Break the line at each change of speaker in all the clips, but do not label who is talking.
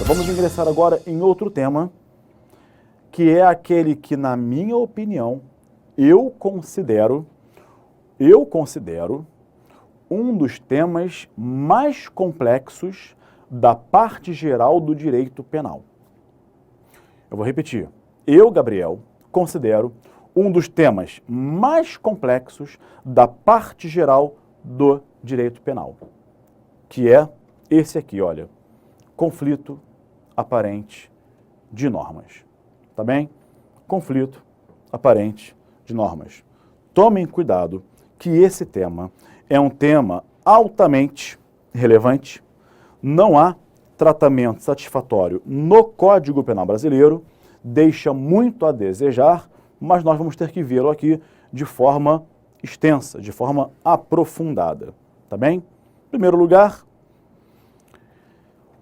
Vamos ingressar agora em outro tema, que é aquele que, na minha opinião, eu considero um dos temas mais complexos da parte geral do direito penal. Eu vou repetir. Eu, Gabriel, considero um dos temas mais complexos da parte geral do direito penal, que é esse aqui, olha, conflito aparente de normas. Tá bem? Conflito aparente de normas. Tomem cuidado que esse tema é um tema altamente relevante. Não há tratamento satisfatório no Código Penal brasileiro, deixa muito a desejar, mas nós vamos ter que vê-lo aqui de forma extensa, de forma aprofundada. Tá bem? Em primeiro lugar,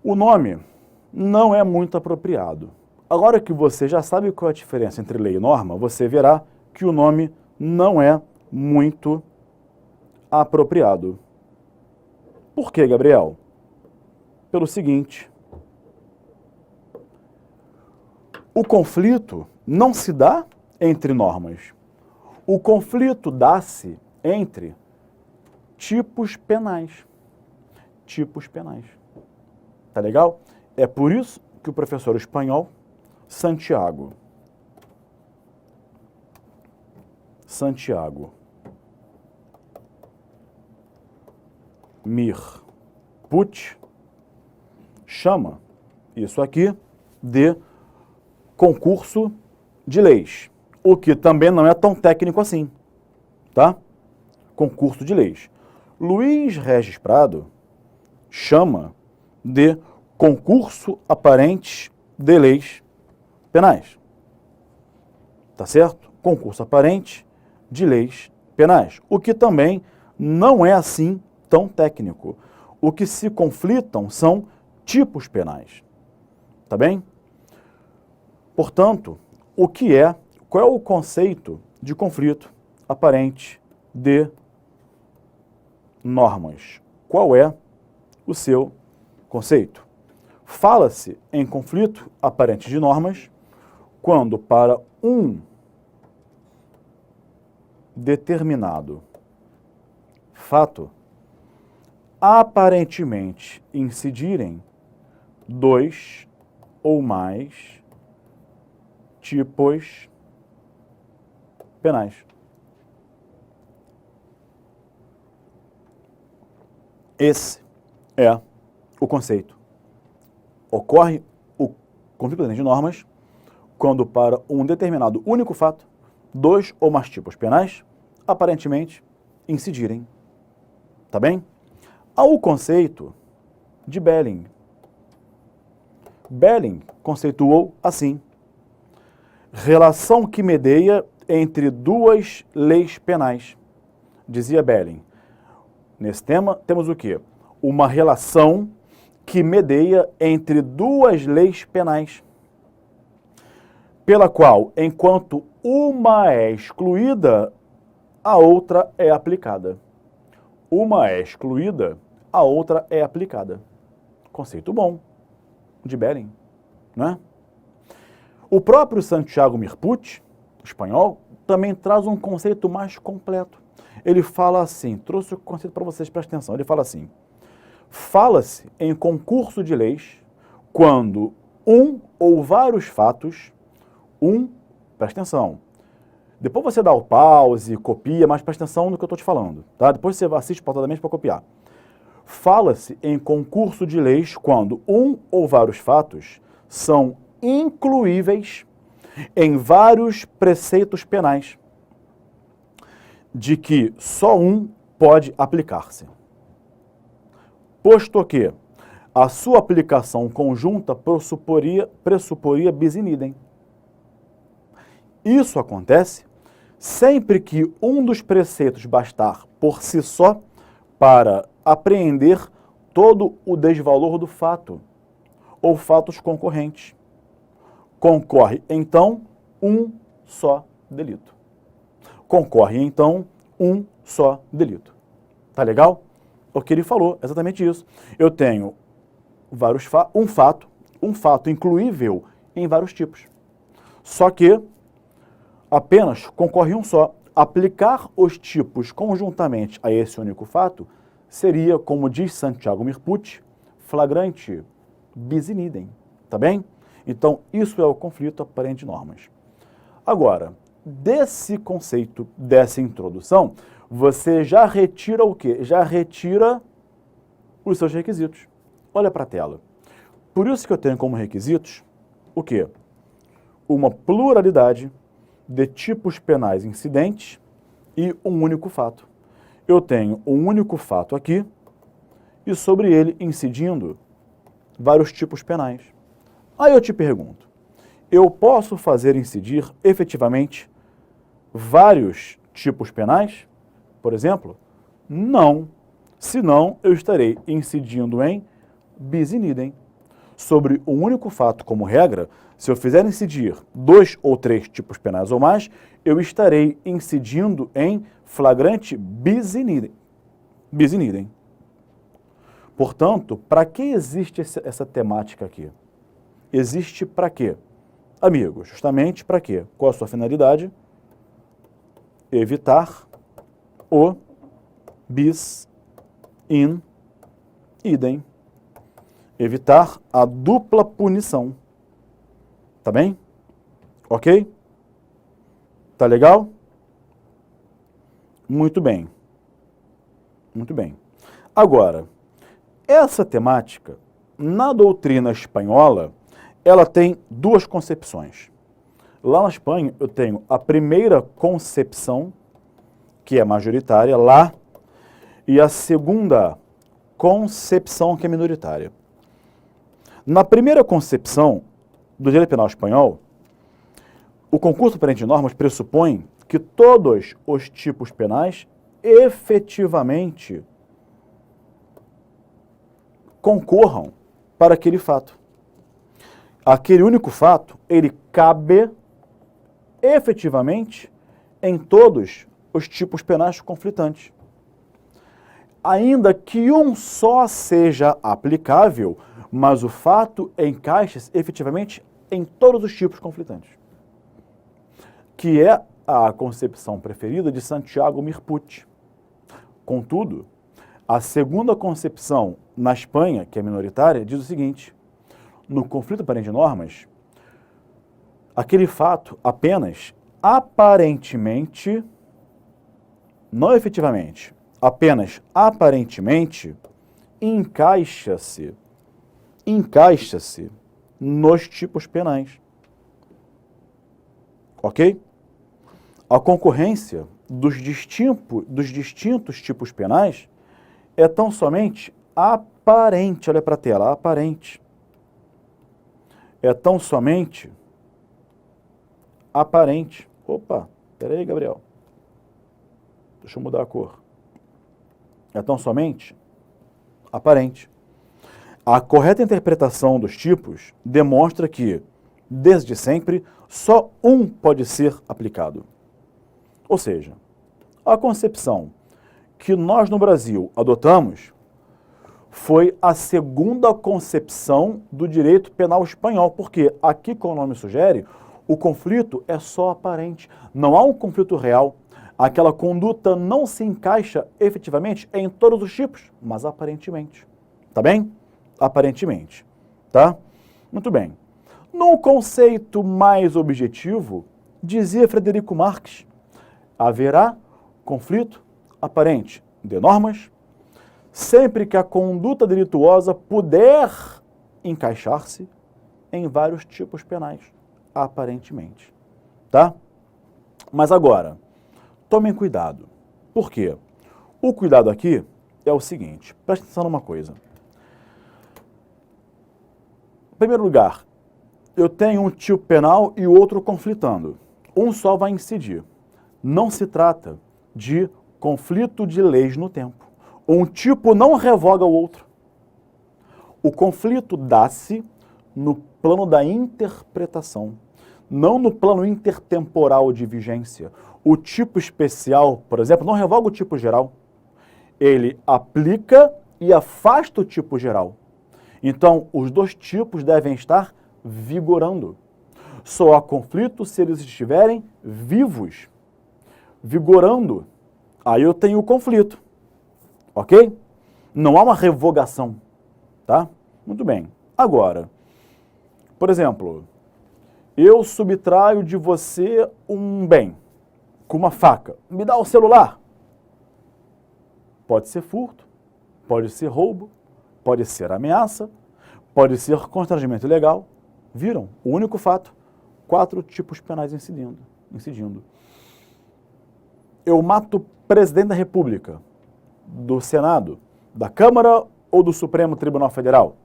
o nome não é muito apropriado. Agora que você já sabe qual é a diferença entre lei e norma, você verá que o nome não é muito apropriado. Por quê, Gabriel? Pelo seguinte: o conflito não se dá entre normas. O conflito dá-se entre tipos penais. Tipos penais. Tá legal? É por isso que o professor espanhol Santiago Mir Puig chama isso aqui de concurso de leis, o que também não é tão técnico assim, tá? Concurso de leis. Luiz Regis Prado chama de concurso aparente de leis penais. Tá certo? Concurso aparente de leis penais, o que também não é assim tão técnico. O que se conflitam são tipos penais. Tá bem? Portanto, qual é o conceito de conflito aparente de normas? Qual é o seu conceito? Fala-se em conflito aparente de normas quando, para um determinado fato, aparentemente incidirem dois ou mais tipos penais. Esse é o conceito. Ocorre o conflito aparente de normas quando, para um determinado único fato, dois ou mais tipos penais aparentemente incidirem. Tá bem? Há o conceito de Belling. Belling conceituou assim: relação que medeia entre duas leis penais. Dizia Belling. Nesse tema temos o quê? Uma relação que medeia entre duas leis penais, pela qual, enquanto uma é excluída, a outra é aplicada. Uma é excluída, a outra é aplicada. Conceito bom, de Belling, né? O próprio Santiago Mir Puig, espanhol, também traz um conceito mais completo. Ele fala assim, trouxe o conceito para vocês, prestem atenção, ele fala assim: fala-se em concurso de leis quando um ou vários fatos, presta atenção, depois você dá o pause, copia, mas presta atenção no que eu estou te falando, tá? Depois você assiste pautadamente para copiar. Fala-se em concurso de leis quando um ou vários fatos são incluíveis em vários preceitos penais, de que só um pode aplicar-se. Posto que a sua aplicação conjunta pressuporia bis in idem. Isso acontece sempre que um dos preceitos bastar por si só para apreender todo o desvalor do fato ou fatos concorrentes. Concorre, então, um só delito. Concorre, então, um só delito. Tá legal? O que ele falou, exatamente isso. Eu tenho um fato um fato incluível em vários tipos. Só que apenas concorre um só. Aplicar os tipos conjuntamente a esse único fato seria, como diz Santiago Mirpucci, flagrante bis in idem, tá bem? Então, isso é o conflito aparente de normas. Agora, desse conceito, dessa introdução, você já retira o quê? Já retira os seus requisitos. Olha para a tela. Por isso que eu tenho como requisitos o quê? Uma pluralidade de tipos penais incidentes e um único fato. Eu tenho um único fato aqui e sobre ele incidindo vários tipos penais. Aí eu te pergunto, eu posso fazer incidir efetivamente vários tipos penais, por exemplo? Não, senão eu estarei incidindo em bis in idem. Sobre um único fato como regra, se eu fizer incidir 2 ou 3 tipos penais ou mais, eu estarei incidindo em flagrante bis in idem. Bis in idem. Portanto, para que existe essa temática aqui? Existe para quê? Amigos, justamente para quê? Qual a sua finalidade? Evitar o bis in idem. Evitar a dupla punição. Tá bem? Ok? Tá legal? Muito bem. Muito bem. Agora, essa temática, na doutrina espanhola, ela tem duas concepções. Lá na Espanha, eu tenho a primeira concepção, que é majoritária, lá, e a segunda concepção, que é minoritária. Na primeira concepção do direito penal espanhol, o concurso aparente de normas pressupõe que todos os tipos penais efetivamente concorram para aquele fato. Aquele único fato, ele cabe efetivamente em todos os tipos penais conflitantes. Ainda que um só seja aplicável, mas o fato encaixa-se efetivamente em todos os tipos conflitantes. Que é a concepção preferida de Santiago Mirpucci. Contudo, a segunda concepção na Espanha, que é minoritária, diz o seguinte: no conflito aparente de normas, aquele fato apenas aparentemente, não efetivamente, apenas aparentemente, encaixa-se nos tipos penais. Ok? A concorrência dos distintos tipos penais é tão somente aparente. Olha para a tela, aparente. É tão somente aparente. Opa, peraí, Gabriel. Deixa eu mudar a cor. É tão somente aparente. A correta interpretação dos tipos demonstra que, desde sempre, só um pode ser aplicado. Ou seja, a concepção que nós no Brasil adotamos foi a segunda concepção do direito penal espanhol, porque aqui, como o nome sugere, o conflito é só aparente, não há um conflito real. Aquela conduta não se encaixa efetivamente em todos os tipos, mas aparentemente. Tá bem? Aparentemente. Tá? Muito bem. No conceito mais objetivo, dizia Frederico Marx, haverá conflito aparente de normas sempre que a conduta delituosa puder encaixar-se em vários tipos penais, aparentemente. Tá? Mas agora, tomem cuidado. Por quê? O cuidado aqui é o seguinte, preste atenção numa coisa. Em primeiro lugar, eu tenho um tipo penal e o outro conflitando. Um só vai incidir. Não se trata de conflito de leis no tempo. Um tipo não revoga o outro. O conflito dá-se no plano da interpretação, não no plano intertemporal de vigência. O tipo especial, por exemplo, não revoga o tipo geral. Ele aplica e afasta o tipo geral. Então, os dois tipos devem estar vigorando. Só há conflito se eles estiverem vivos, vigorando. Aí eu tenho o conflito, ok? Não há uma revogação, tá? Muito bem. Agora, por exemplo, eu subtraio de você um bem com uma faca. Me dá o celular. Pode ser furto, pode ser roubo, pode ser ameaça, pode ser constrangimento ilegal. Viram? O único fato, 4 tipos penais incidindo. Eu mato o presidente da República, do Senado, da Câmara ou do Supremo Tribunal Federal?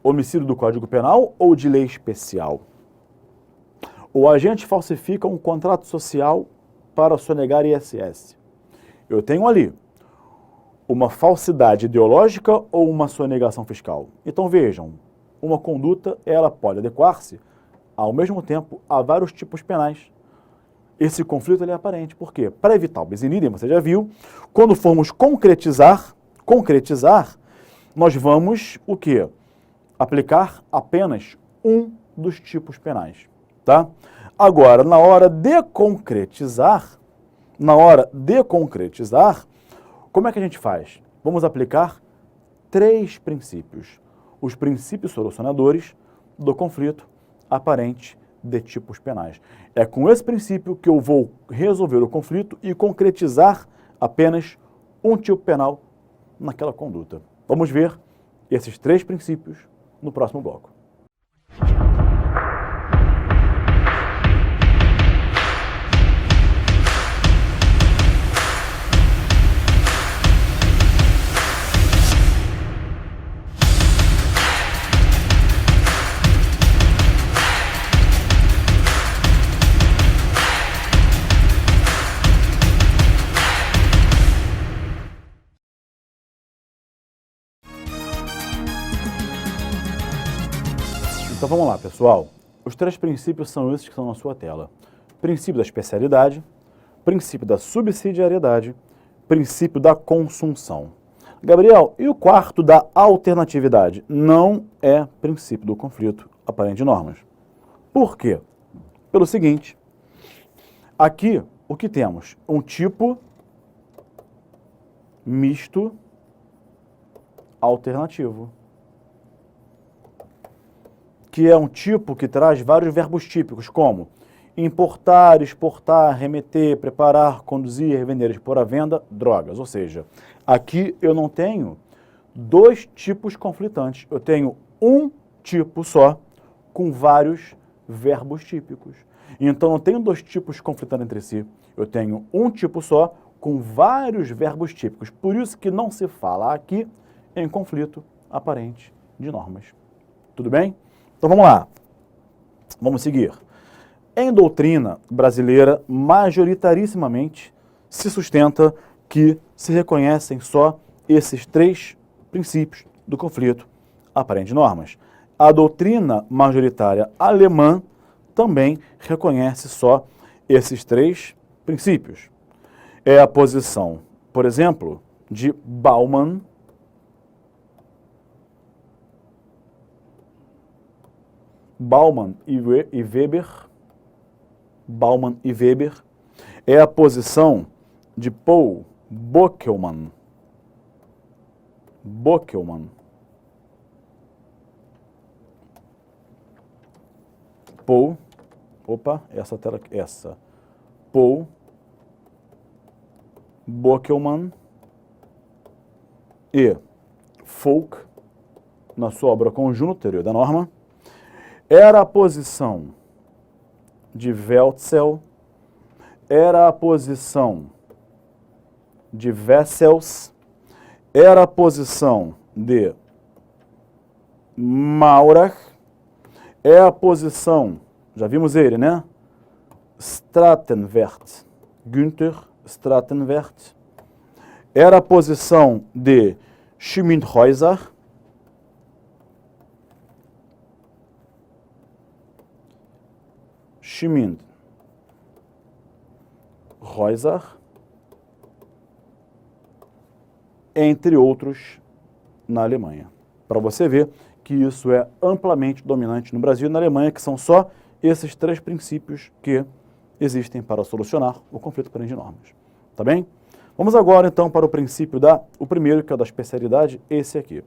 Homicídio do Código Penal ou de lei especial? O agente falsifica um contrato social para sonegar ISS. Eu tenho ali uma falsidade ideológica ou uma sonegação fiscal. Então vejam, uma conduta ela pode adequar-se ao mesmo tempo a vários tipos penais. Esse conflito ele é aparente. Por quê? Para evitar o bis in idem, você já viu, quando formos concretizar, nós vamos o quê? Aplicar apenas um dos tipos penais, tá? Agora, na hora de concretizar, como é que a gente faz? Vamos aplicar 3 princípios. Os princípios solucionadores do conflito aparente de tipos penais. É com esse princípio que eu vou resolver o conflito e concretizar apenas um tipo penal naquela conduta. Vamos ver esses 3 princípios no próximo bloco. Então vamos lá, pessoal. Os 3 princípios são esses que estão na sua tela. Princípio da especialidade, princípio da subsidiariedade, princípio da consunção. Gabriel, e o quarto da alternatividade? Não é princípio do conflito aparente de normas. Por quê? Pelo seguinte, aqui o que temos? Um tipo misto alternativo, que é um tipo que traz vários verbos típicos, como importar, exportar, remeter, preparar, conduzir, vender, expor à venda, drogas. Ou seja, aqui eu não tenho 2 tipos conflitantes, eu tenho um tipo só com vários verbos típicos. Então não tenho 2 tipos conflitando entre si, eu tenho um tipo só com vários verbos típicos. Por isso que não se fala aqui em conflito aparente de normas. Tudo bem? Então vamos lá, vamos seguir. Em doutrina brasileira, majoritarissimamente se sustenta que se reconhecem só esses 3 princípios do conflito aparente de normas. A doutrina majoritária alemã também reconhece só esses 3 princípios. É a posição, por exemplo, de Bauman e Weber, é a posição de Paul Bockelmann. Paul Bockelmann e Folk, na sua obra Conjunto, Teoria da Norma, era a posição de Welzel, era a posição de Wessels, era a posição de Maurach, é a posição, já vimos ele, né? Stratenwert, Günther Stratenwert, era a posição de Schmidhäuser, entre outros, na Alemanha, para você ver que isso é amplamente dominante no Brasil e na Alemanha, que são só esses 3 princípios que existem para solucionar o conflito pendente de normas. Tá bem? Vamos agora, então, para o princípio o primeiro, que é o da especialidade, esse aqui.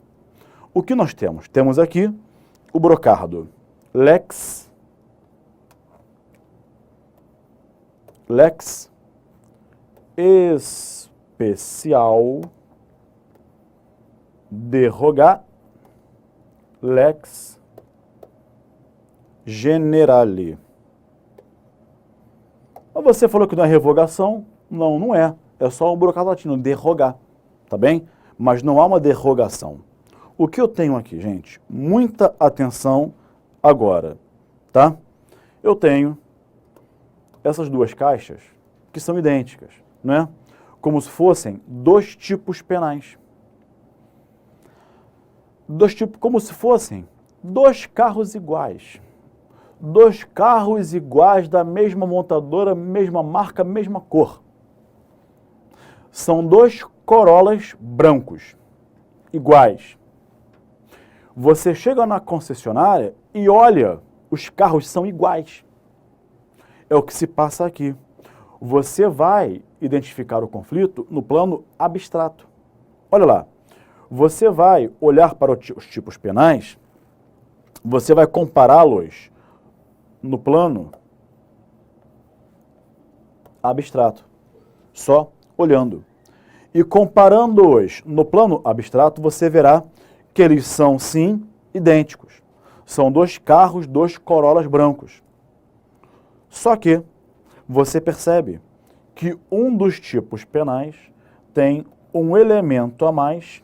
O que nós temos? Temos aqui o brocardo lex especial derrogar lex generale. Mas você falou que não é revogação? Não, não é. É só um brocardo latino, derrogar, tá bem? Mas não há uma derrogação. O que eu tenho aqui, gente? Muita atenção agora, tá? Eu tenho essas 2 caixas que são idênticas, não é? Como se fossem 2 tipos penais. Como se fossem 2 carros iguais. 2 carros iguais da mesma montadora, mesma marca, mesma cor. São 2 Corollas brancos, iguais. Você chega na concessionária e olha, os carros são iguais. É o que se passa aqui. Você vai identificar o conflito no plano abstrato. Olha lá, você vai olhar para os tipos penais, você vai compará-los no plano abstrato, só olhando. E comparando-os no plano abstrato, você verá que eles são, sim, idênticos. São 2 carros, 2 Corollas brancos. Só que você percebe que um dos tipos penais tem um elemento a mais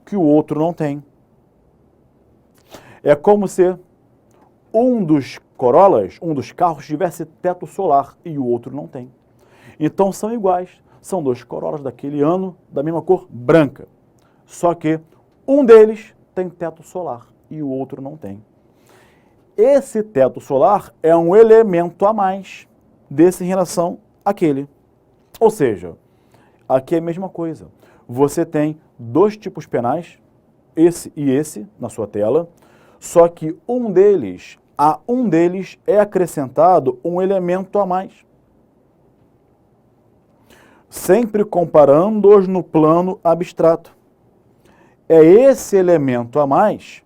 que o outro não tem. É como se um dos Corollas, um dos carros, tivesse teto solar e o outro não tem. Então são iguais. São 2 Corollas daquele ano, da mesma cor, branca. Só que um deles tem teto solar e o outro não tem. Esse teto solar é um elemento a mais desse em relação àquele. Ou seja, aqui é a mesma coisa. Você tem 2 tipos penais, esse e esse, na sua tela, só que a um deles é acrescentado um elemento a mais. Sempre comparando-os no plano abstrato. É esse elemento a mais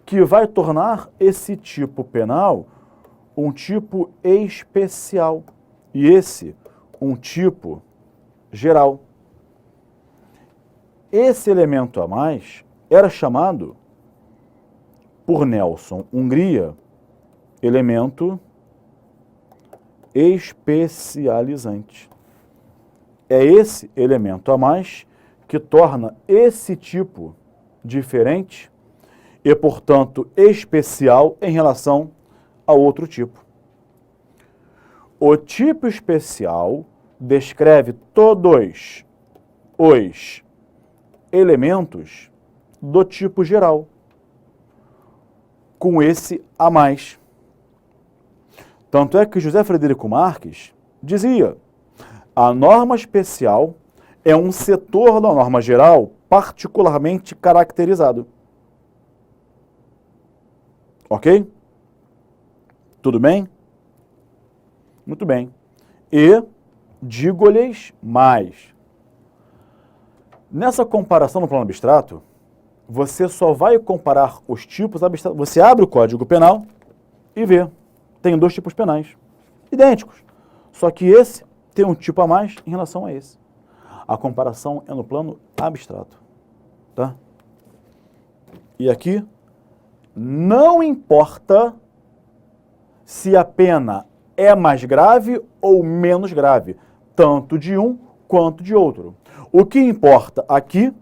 que vai tornar esse tipo penal um tipo especial e esse um tipo geral. Esse elemento a mais era chamado, por Nelson Hungria, elemento especializante. É esse elemento a mais que torna esse tipo diferente e, portanto, especial em relação a outro tipo. O tipo especial descreve todos os elementos do tipo geral, com esse a mais. Tanto é que José Frederico Marques dizia: a norma especial é um setor da norma geral particularmente caracterizado. Ok? Tudo bem? Muito bem. E digo-lhes mais. Nessa comparação no plano abstrato, você só vai comparar os tipos abstratos. Você abre o Código Penal e vê. Tem 2 tipos penais idênticos. Só que esse tem um tipo a mais em relação a esse. A comparação é no plano abstrato. Tá? E aqui, não importa se a pena é mais grave ou menos grave, tanto de um quanto de outro. O que importa aqui,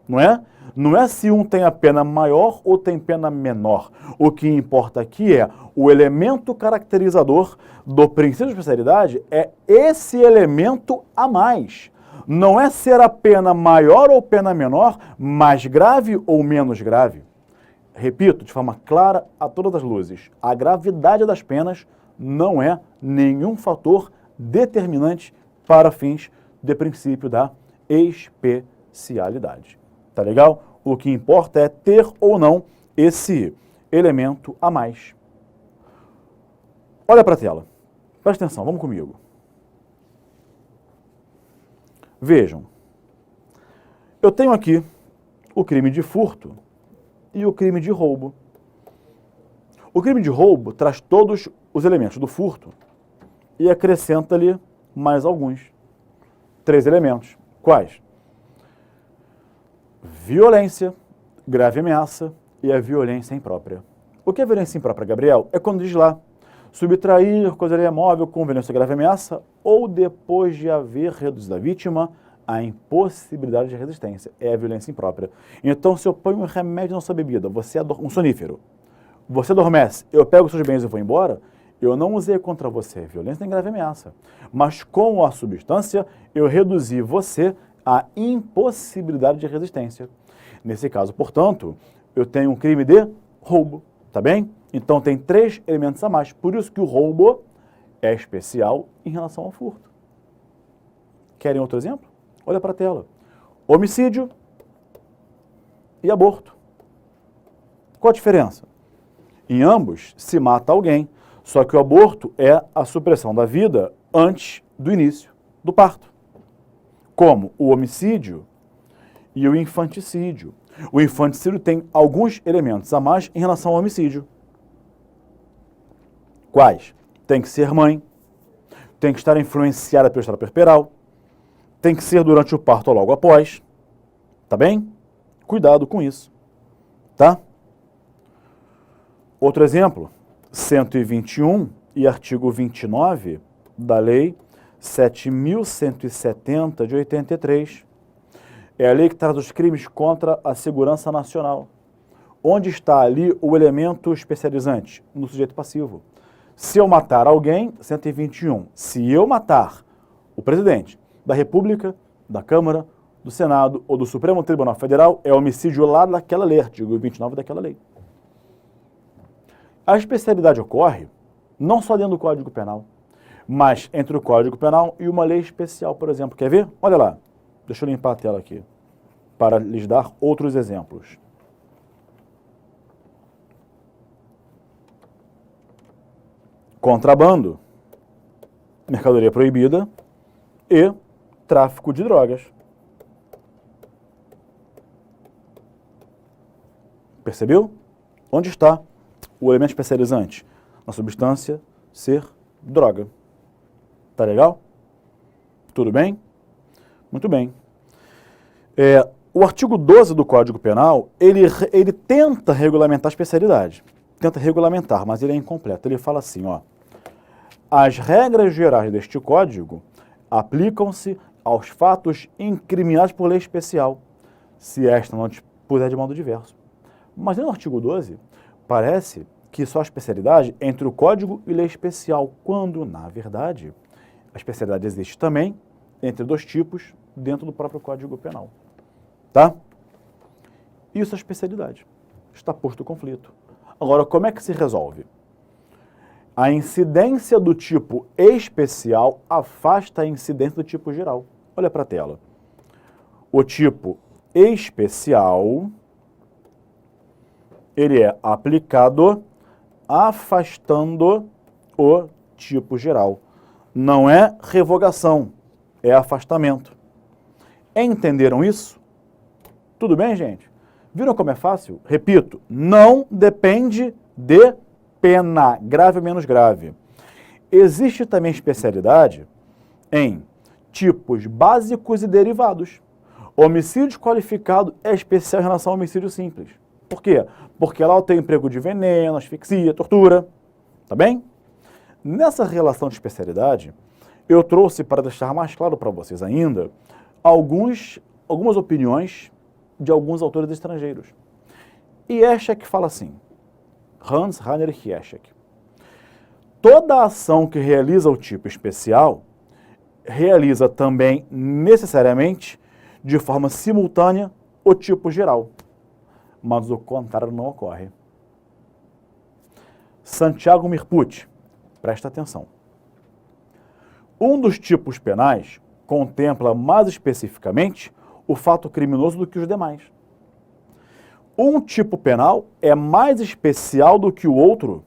não é se um tem a pena maior ou tem pena menor. O que importa aqui é o elemento caracterizador do princípio de especialidade, é esse elemento a mais. Não é ser a pena maior ou pena menor, mais grave ou menos grave. Repito, de forma clara a todas as luzes, a gravidade das penas não é nenhum fator determinante para fins de princípio da especialidade. Tá legal? O que importa é ter ou não esse elemento a mais. Olha para a tela. Presta atenção, vamos comigo. Vejam. Eu tenho aqui o crime de furto e o crime de roubo. O crime de roubo traz todos os elementos do furto e acrescenta-lhe mais alguns. 3 elementos. Quais? Violência, grave ameaça e a violência imprópria. O que é violência imprópria, Gabriel? É quando diz lá, subtrair coisa móvel com violência ou grave ameaça ou depois de haver reduzido a vítima a impossibilidade de resistência. É a violência imprópria. Então, se eu ponho um remédio na sua bebida, você é um sonífero, você adormece, eu pego os seus bens e vou embora, eu não usei contra você violência nem grave ameaça. Mas com a substância, eu reduzi você à impossibilidade de resistência. Nesse caso, portanto, eu tenho um crime de roubo, tá bem? Então tem 3 elementos a mais. Por isso que o roubo é especial em relação ao furto. Querem outro exemplo? Olha para a tela. Homicídio e aborto. Qual a diferença? Em ambos se mata alguém, só que o aborto é a supressão da vida antes do início do parto. Como o homicídio e o infanticídio. O infanticídio tem alguns elementos a mais em relação ao homicídio. Quais? Tem que ser mãe, tem que estar influenciada pelo estado puerperal, tem que ser durante o parto ou logo após, tá bem? Cuidado com isso, tá? Outro exemplo, 121 e artigo 29 da Lei 7.170 de 83. É a lei que traz os crimes contra a segurança nacional. Onde está ali o elemento especializante? No sujeito passivo. Se eu matar alguém, 121. Se eu matar o presidente da República, da Câmara, do Senado ou do Supremo Tribunal Federal, é homicídio lá daquela lei, artigo 29 daquela lei. A especialidade ocorre não só dentro do Código Penal, mas entre o Código Penal e uma lei especial, por exemplo. Quer ver? Olha lá. Deixa eu limpar a tela aqui, para lhes dar outros exemplos. Contrabando, mercadoria proibida e tráfico de drogas. Percebeu? Onde está o elemento especializante? Na substância ser droga. Tá legal? Tudo bem? Muito bem. O artigo 12 do Código Penal, ele tenta regulamentar a especialidade. Tenta regulamentar, mas ele é incompleto. Ele fala assim, ó. As regras gerais deste Código aplicam-se aos fatos incriminados por lei especial, se esta não dispuser de modo diverso. Mas no artigo 12, parece que só a especialidade é entre o Código e lei especial, quando, na verdade, a especialidade existe também entre 2 tipos dentro do próprio Código Penal. Tá? Isso é a especialidade. Está posto o conflito. Agora, como é que se resolve? A incidência do tipo especial afasta a incidência do tipo geral. Olha para a tela. O tipo especial, ele é aplicado afastando o tipo geral. Não é revogação, é afastamento. Entenderam isso? Tudo bem, gente? Viram como é fácil? Repito, não depende de pena, grave ou menos grave. Existe também especialidade em tipos básicos e derivados. Homicídio qualificado é especial em relação ao homicídio simples. Por quê? Porque lá eu tenho emprego de veneno, asfixia, tortura. Tá bem? Nessa relação de especialidade, eu trouxe para deixar mais claro para vocês ainda algumas opiniões de alguns autores estrangeiros. Ieschek fala assim, Hans Heinrich Ieschek, toda ação que realiza o tipo especial realiza também necessariamente de forma simultânea o tipo geral, mas o contrário não ocorre. Santiago Mirpucci, presta atenção. Um dos tipos penais contempla mais especificamente o fato criminoso do que os demais. Um tipo penal é mais especial do que o outro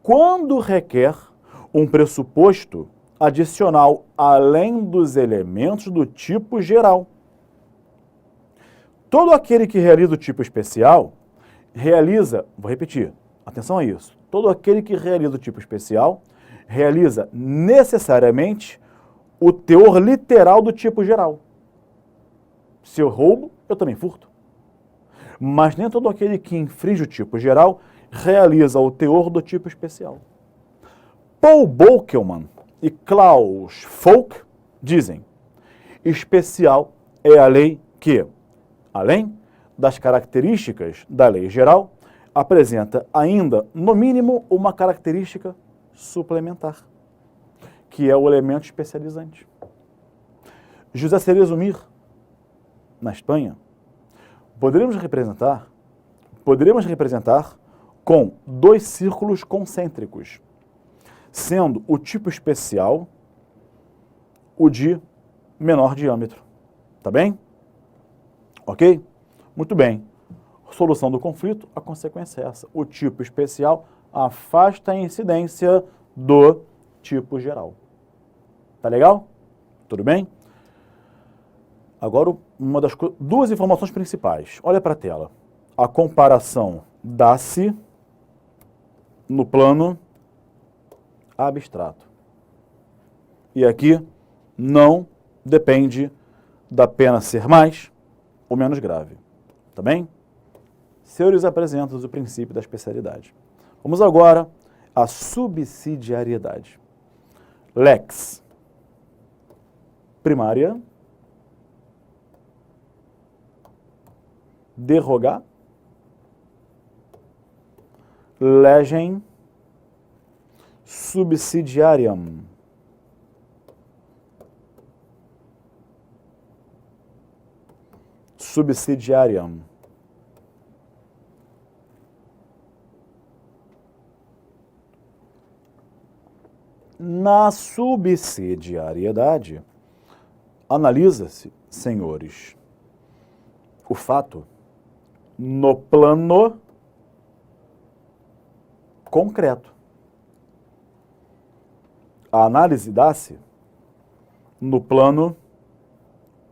quando requer um pressuposto adicional além dos elementos do tipo geral. Todo aquele que realiza o tipo especial realiza, vou repetir, atenção a isso, todo aquele que realiza o tipo especial realiza necessariamente o teor literal do tipo geral. Se eu roubo, eu também furto. Mas nem todo aquele que infringe o tipo geral realiza o teor do tipo especial. Paul Bockelman e Klaus Folk dizem: especial é a lei que, além das características da lei geral, apresenta ainda, no mínimo, uma característica suplementar, que é o elemento especializante. José Cerezo Mir, na Espanha, poderíamos representar com 2 círculos concêntricos, sendo o tipo especial o de menor diâmetro. Tá bem? Ok? Muito bem. Solução do conflito, a consequência é essa. O tipo especial afasta a incidência do tipo geral. Tá legal? Tudo bem? Agora, duas informações principais. Olha para a tela. A comparação dá-se no plano abstrato. E aqui não depende da pena ser mais ou menos grave. Tá bem? Senhores apresentam o princípio da especialidade. Vamos agora à subsidiariedade. Lex primária, derrogar, legem subsidiariam. Subsidiariam. Na subsidiariedade, analisa-se, senhores, o fato no plano concreto. A análise dá-se no plano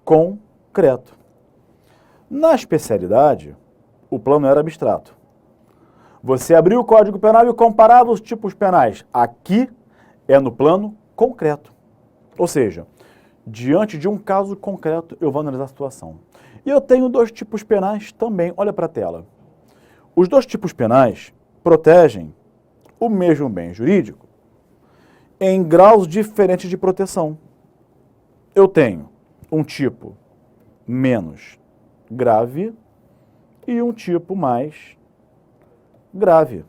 concreto. Na especialidade, o plano era abstrato. Você abriu o Código Penal e comparava os tipos penais. Aqui é no plano concreto. Ou seja, diante de um caso concreto, eu vou analisar a situação. E eu tenho 2 tipos penais também. Olha para a tela. Os 2 tipos penais protegem o mesmo bem jurídico em graus diferentes de proteção. Eu tenho um tipo menos grave e um tipo mais grave.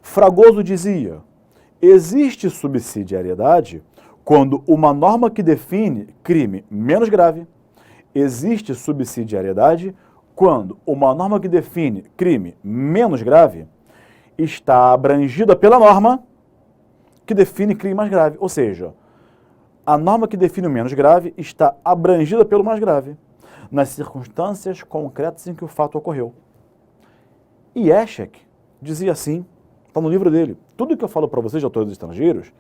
Fragoso dizia: existe subsidiariedade quando uma norma que define crime menos grave. Existe subsidiariedade quando uma norma que define crime menos grave está abrangida pela norma que define crime mais grave. Ou seja, a norma que define o menos grave está abrangida pelo mais grave, nas circunstâncias concretas em que o fato ocorreu. E Eshek dizia assim, está no livro dele: tudo que eu falo para vocês de autores estrangeiros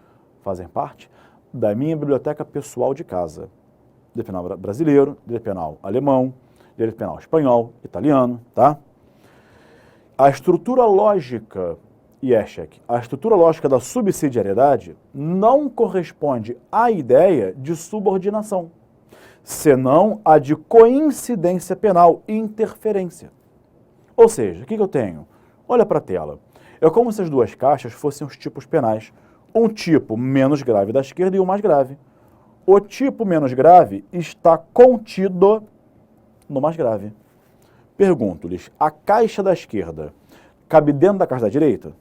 fazem parte da minha biblioteca pessoal de casa. Direito penal brasileiro, direito penal alemão, direito penal espanhol, italiano, tá? A estrutura lógica, Eshek, a estrutura lógica da subsidiariedade não corresponde à ideia de subordinação, senão a de coincidência penal e interferência. Ou seja, o que eu tenho? Olha para a tela. É como se as 2 caixas fossem os tipos penais. Um tipo menos grave da esquerda e um mais grave. O tipo menos grave está contido no mais grave. Pergunto-lhes, a caixa da esquerda cabe dentro da caixa da direita?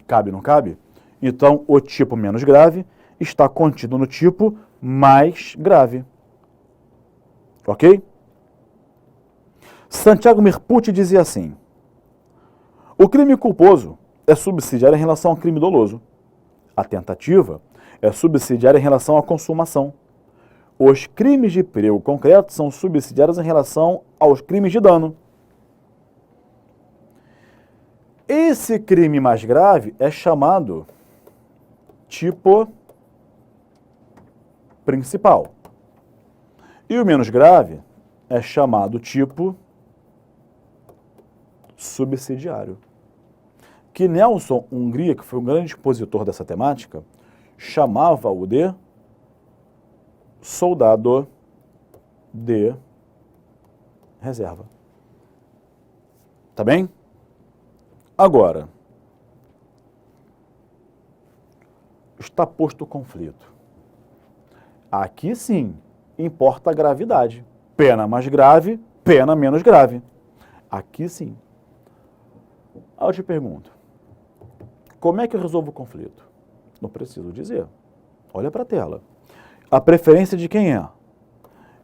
Cabe, não cabe? Então, o tipo menos grave está contido no tipo mais grave. Ok? Santiago Merpucci dizia assim: o crime culposo é subsidiário em relação ao crime doloso. A tentativa é subsidiária em relação à consumação. Os crimes de perigo concreto são subsidiários em relação aos crimes de dano. Esse crime mais grave é chamado tipo principal. E o menos grave é chamado tipo subsidiário. Que Nelson Hungria, que foi um grande expositor dessa temática, chamava-o de soldado de reserva. Tá bem? Agora, está posto o conflito. Aqui sim, importa a gravidade. Pena mais grave, pena menos grave. Aqui sim. Aí eu te pergunto, como é que eu resolvo o conflito? Não preciso dizer. Olha para a tela. A preferência de quem é?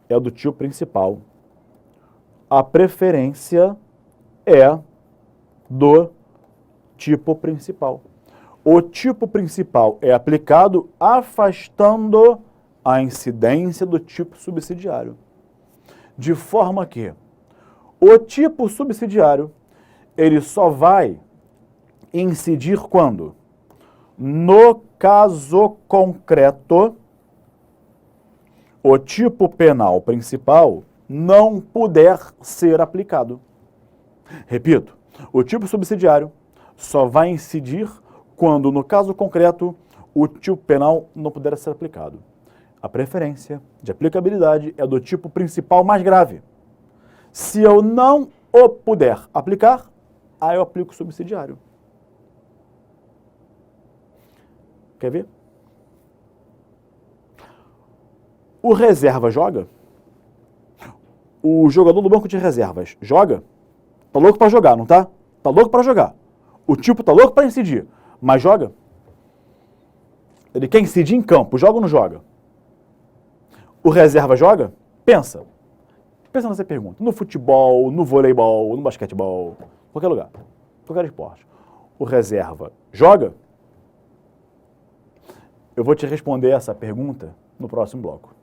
É do tio principal. A preferência é do tipo principal. O tipo principal é aplicado afastando a incidência do tipo subsidiário. De forma que o tipo subsidiário, ele só vai incidir quando? No caso concreto, o tipo penal principal não puder ser aplicado. Repito, o tipo subsidiário só vai incidir quando, no caso concreto, o tipo penal não puder ser aplicado. A preferência de aplicabilidade é do tipo principal mais grave. Se eu não o puder aplicar, aí eu aplico o subsidiário. Quer ver? O reserva joga? O jogador do banco de reservas joga? Tá louco para jogar, não tá? Tá louco para jogar. O tipo tá louco para incidir, mas joga? Ele quer incidir em campo, joga ou não joga? O reserva joga? Pensa. Pensa nessa pergunta. No futebol, no voleibol, no basquetebol, qualquer lugar, qualquer esporte. O reserva joga? Eu vou te responder essa pergunta no próximo bloco.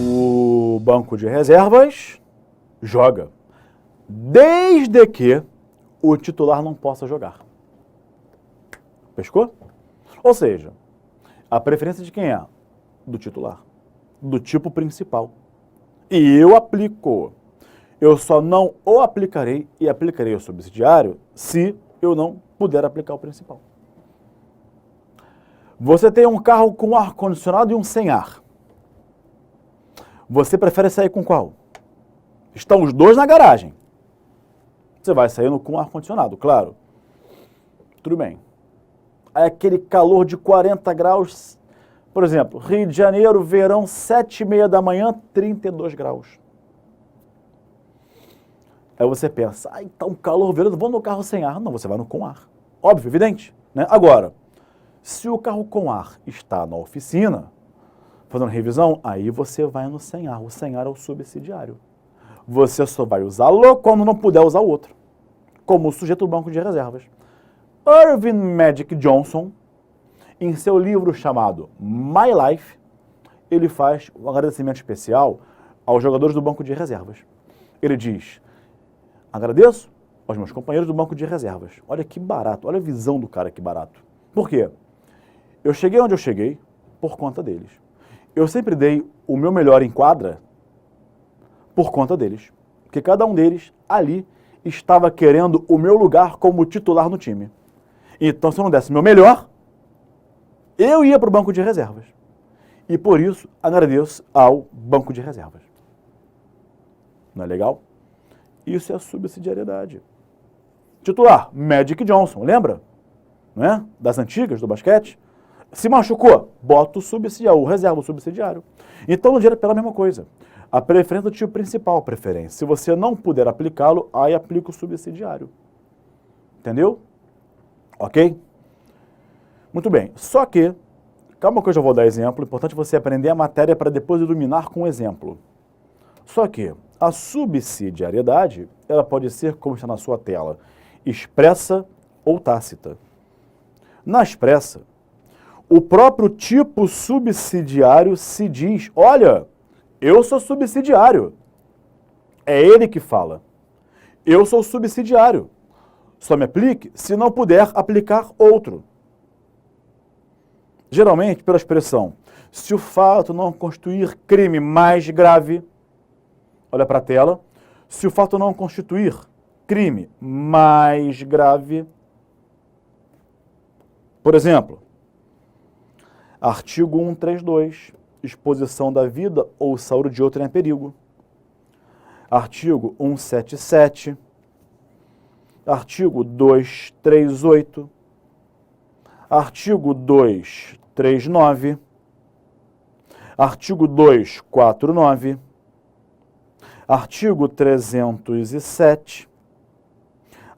O banco de reservas joga, desde que o titular não possa jogar. Pescou? Ou seja, a preferência de quem é? Do titular, do tipo principal. E eu aplico. Eu só não o aplicarei e aplicarei o subsidiário se eu não puder aplicar o principal. Você tem um carro com ar-condicionado e um sem ar. Você prefere sair com qual? Estão os dois na garagem. Você vai sair com ar-condicionado, claro. Tudo bem. Aí aquele calor de 40 graus, por exemplo, Rio de Janeiro, verão, 7h30 da manhã, 32 graus. Aí você pensa, tá um calor verão, vou no carro sem ar. Não, você vai no com ar. Óbvio, evidente, né? Agora, se o carro com ar está na oficina, fazendo revisão, aí você vai no sem ar. O sem ar é o subsidiário. Você só vai usá-lo quando não puder usar o outro, como o sujeito do banco de reservas. Irving Magic Johnson, em seu livro chamado My Life, ele faz um agradecimento especial aos jogadores do banco de reservas. Ele diz, agradeço aos meus companheiros do banco de reservas. Olha que barato, olha a visão do cara, que barato. Por quê? Eu cheguei onde eu cheguei por conta deles. Eu sempre dei o meu melhor em quadra por conta deles. Porque cada um deles ali estava querendo o meu lugar como titular no time. Então, se eu não desse o meu melhor, eu ia para o banco de reservas. E por isso, agradeço ao banco de reservas. Não é legal? Isso é a subsidiariedade. Titular, Magic Johnson, lembra? Não é? Das antigas, do basquete. Se machucou, bota o subsidiário, reserva o subsidiário. Então, no direito, pela mesma coisa. A preferência do tipo principal, preferência. Se você não puder aplicá-lo, aí aplica o subsidiário. Entendeu? Ok? Muito bem. Só que, calma que eu já vou dar exemplo. Importante você aprender a matéria para depois iluminar com um exemplo. Só que a subsidiariedade, ela pode ser, como está na sua tela, expressa ou tácita. Na expressa, o próprio tipo subsidiário se diz, olha, eu sou subsidiário. É ele que fala. Eu sou subsidiário. Só me aplique se não puder aplicar outro. Geralmente, pela expressão, se o fato não constituir crime mais grave, olha para a tela, se o fato não constituir crime mais grave, por exemplo, artigo 132, exposição da vida ou saúde de outrem a perigo. Artigo 177, artigo 238, artigo 239, artigo 249, artigo 307,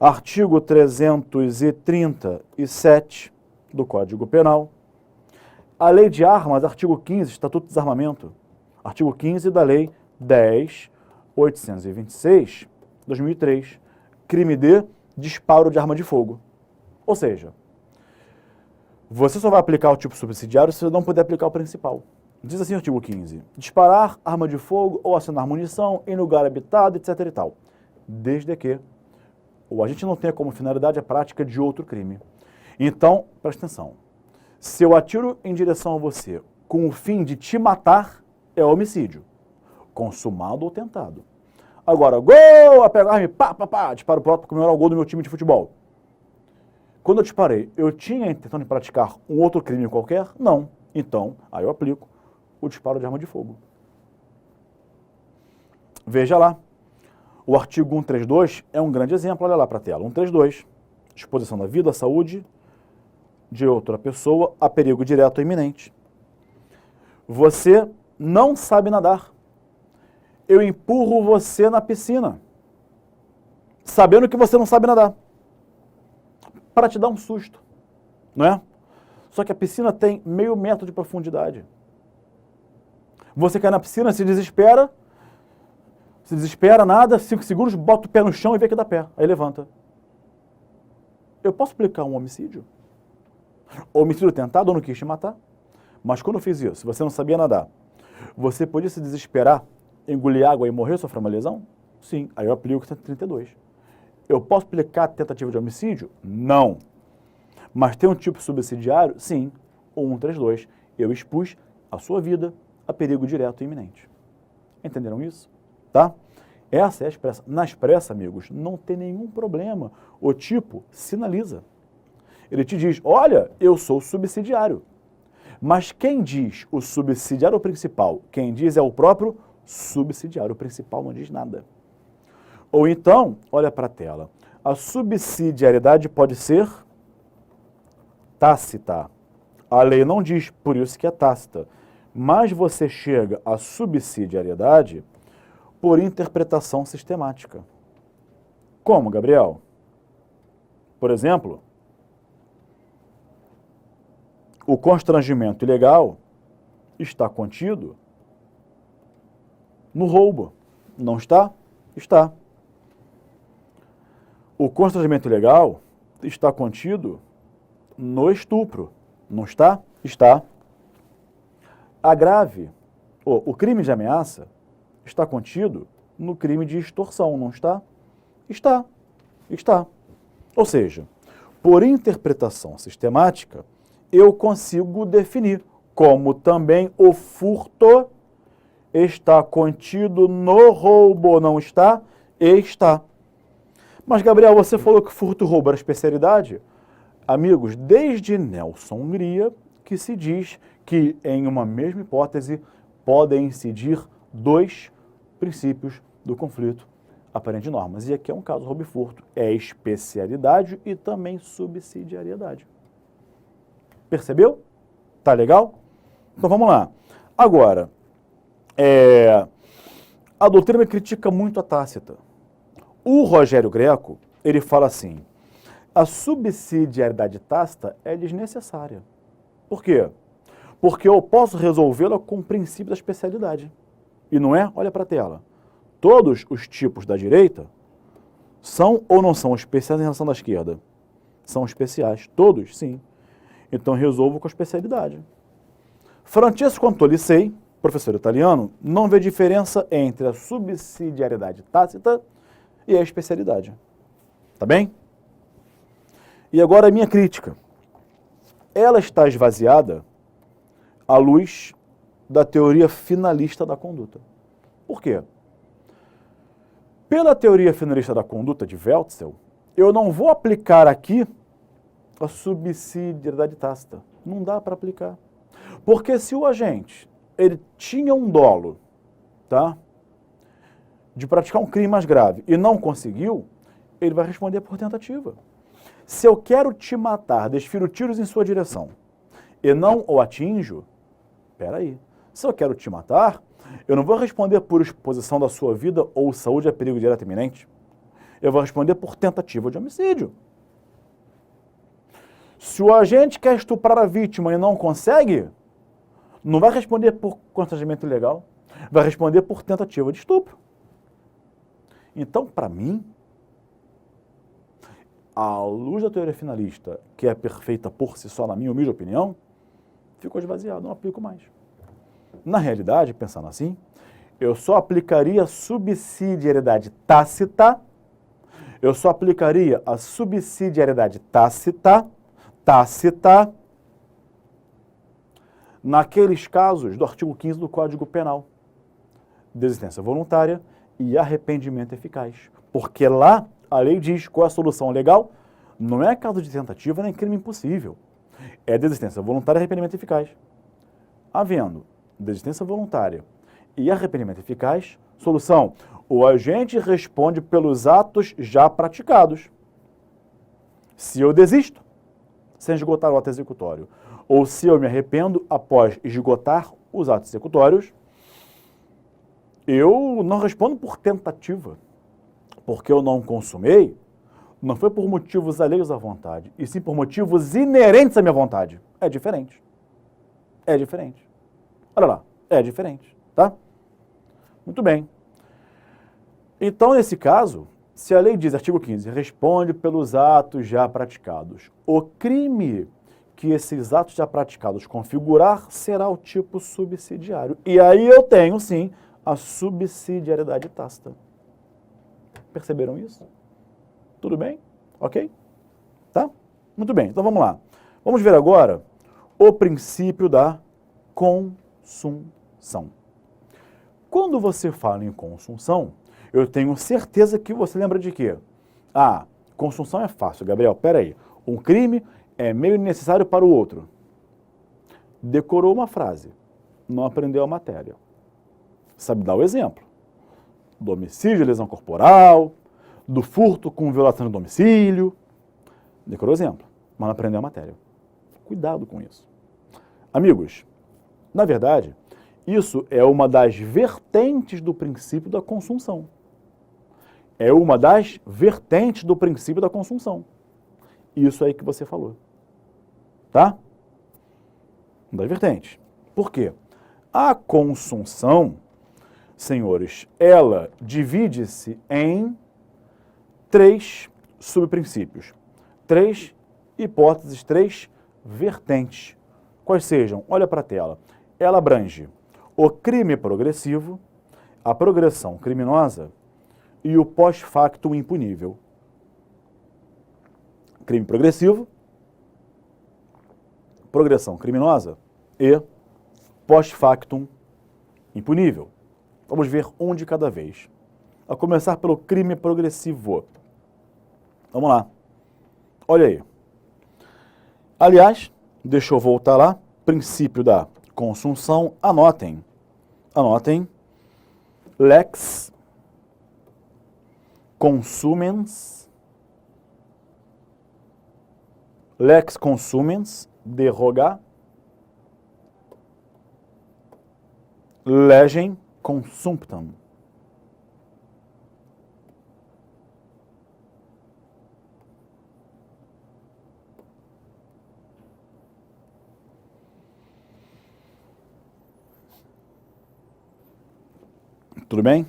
artigo 337 do Código Penal, a Lei de Armas, artigo 15, Estatuto de Desarmamento, artigo 15 da Lei 10.826, 2003, crime de disparo de arma de fogo. Ou seja, você só vai aplicar o tipo subsidiário se você não puder aplicar o principal. Diz assim o artigo 15, disparar arma de fogo ou acionar munição em lugar habitado, etc. e tal, desde que o agente não tenha como finalidade a prática de outro crime. Então, presta atenção, se eu atiro em direção a você com o fim de te matar, é homicídio, consumado ou tentado. Agora, gol, apego a arma e pá, pá, pá, disparo pro alto para comemorar o gol do meu time de futebol. Quando eu disparei, eu tinha a intenção de praticar um outro crime qualquer? Não. Então, aí eu aplico o disparo de arma de fogo. Veja lá. O artigo 132 é um grande exemplo, olha lá para a tela. 132, exposição da vida, saúde de outra pessoa a perigo direto ou iminente. Você não sabe nadar. Eu empurro você na piscina, sabendo que você não sabe nadar, para te dar um susto, não é? Só que a piscina tem meio metro de profundidade. Você cai na piscina, se desespera, nada, 5 segundos, bota o pé no chão e vê que dá pé. Aí levanta. Eu posso aplicar um homicídio? Homicídio tentado, eu não quis te matar. Mas quando eu fiz isso, se você não sabia nadar, você podia se desesperar, engolir água e morrer, sofrer uma lesão? Sim, aí eu aplico 132. Eu posso aplicar tentativa de homicídio? Não. Mas tem um tipo subsidiário? Sim, o 132. Eu expus a sua vida a perigo direto e iminente. Entenderam isso? Tá? Essa é a expressa. Na expressa, amigos, não tem nenhum problema. O tipo sinaliza. Ele te diz, olha, eu sou subsidiário. Mas quem diz o subsidiário principal? Quem diz é o próprio subsidiário. O principal não diz nada. Ou então, olha para a tela, a subsidiariedade pode ser tácita. A lei não diz, por isso que é tácita. Mas você chega à subsidiariedade por interpretação sistemática. Como, Gabriel? Por exemplo, o constrangimento ilegal está contido no roubo. Não está? Está. O constrangimento ilegal está contido no estupro. Não está? Está. Agrave, o crime de ameaça está contido no crime de extorsão. Não está? Está. Está. Ou seja, por interpretação sistemática, eu consigo definir como também o furto está contido no roubo, não está? Está. Mas, Gabriel, você falou que furto e roubo era especialidade? Amigos, desde Nelson Hungria, que se diz que em uma mesma hipótese podem incidir 2 princípios do conflito aparente de normas. E aqui é um caso roubo e furto. É especialidade e também subsidiariedade. Percebeu? Tá legal? Então vamos lá. Agora, a doutrina critica muito a Tácita. O Rogério Greco, ele fala assim, a subsidiariedade tácita é desnecessária. Por quê? Porque eu posso resolvê-la com o princípio da especialidade. E não é? Olha para a tela. Todos os tipos da direita são ou não são especiais em relação da esquerda? São especiais. Todos, sim. Então resolvo com a especialidade. Francesco Antolicei, professor italiano, não vê diferença entre a subsidiariedade tácita e a especialidade. Tá bem? E agora a minha crítica. Ela está esvaziada à luz da teoria finalista da conduta. Por quê? Pela teoria finalista da conduta de Wetzel, eu não vou aplicar aqui a subsidiariedade tácita. Não dá para aplicar. Porque se o agente ele tinha um dolo, tá, de praticar um crime mais grave e não conseguiu, ele vai responder por tentativa. Se eu quero te matar, desfiro tiros em sua direção e não o atinjo, peraí, se eu quero te matar, eu não vou responder por exposição da sua vida ou saúde a perigo direto e iminente. Eu vou responder por tentativa de homicídio. Se o agente quer estuprar a vítima e não consegue, não vai responder por constrangimento ilegal, vai responder por tentativa de estupro. Então, para mim, à luz da teoria finalista, que é perfeita por si só, na minha humilde opinião, ficou esvaziado, não aplico mais. Na realidade, pensando assim, eu só aplicaria subsidiariedade tácita, naqueles casos do artigo 15 do Código Penal, desistência voluntária e arrependimento eficaz. Porque lá a lei diz qual é a solução legal, não é caso de tentativa nem crime impossível. É desistência voluntária e arrependimento eficaz. Havendo desistência voluntária e arrependimento eficaz, solução, o agente responde pelos atos já praticados. Se eu desisto, sem esgotar o ato executório, ou se eu me arrependo após esgotar os atos executórios, eu não respondo por tentativa, porque eu não consumei, não foi por motivos alheios à vontade, e sim por motivos inerentes à minha vontade. É diferente. É diferente. Olha lá, é diferente, tá? Muito bem. Então, nesse caso, se a lei diz, artigo 15, responde pelos atos já praticados, o crime que esses atos já praticados configurar será o tipo subsidiário. E aí eu tenho, sim, a subsidiariedade tácita. Perceberam isso? Tudo bem? Ok? Tá? Muito bem, então vamos lá. Vamos ver agora o princípio da consunção. Quando você fala em consunção, eu tenho certeza que você lembra de quê? Ah, consunção é fácil, Gabriel. Pera aí. Um crime é meio necessário para o outro. Decorou uma frase, não aprendeu a matéria. Sabe dar o exemplo. Do homicídio, lesão corporal, do furto com violação do domicílio. Decorou o exemplo, mas não aprendeu a matéria. Cuidado com isso. Amigos, na verdade, isso é uma das vertentes do princípio da consunção. É uma das vertentes do princípio da consunção. Isso aí que você falou. Tá? Uma das vertentes. Por quê? A consunção, senhores, ela divide-se em 3 subprincípios. 3 hipóteses, 3 vertentes. Quais sejam? Olha para a tela. Ela abrange o crime progressivo, a progressão criminosa e o pós-factum impunível. Crime progressivo, progressão criminosa e pós-factum impunível. Vamos ver um de cada vez. A começar pelo crime progressivo. Vamos lá. Olha aí. Aliás, deixa eu voltar lá. Princípio da consunção. Anotem. Anotem. Lex consumens. Lex consumens. Derrogar. legem consumptam. Tudo bem?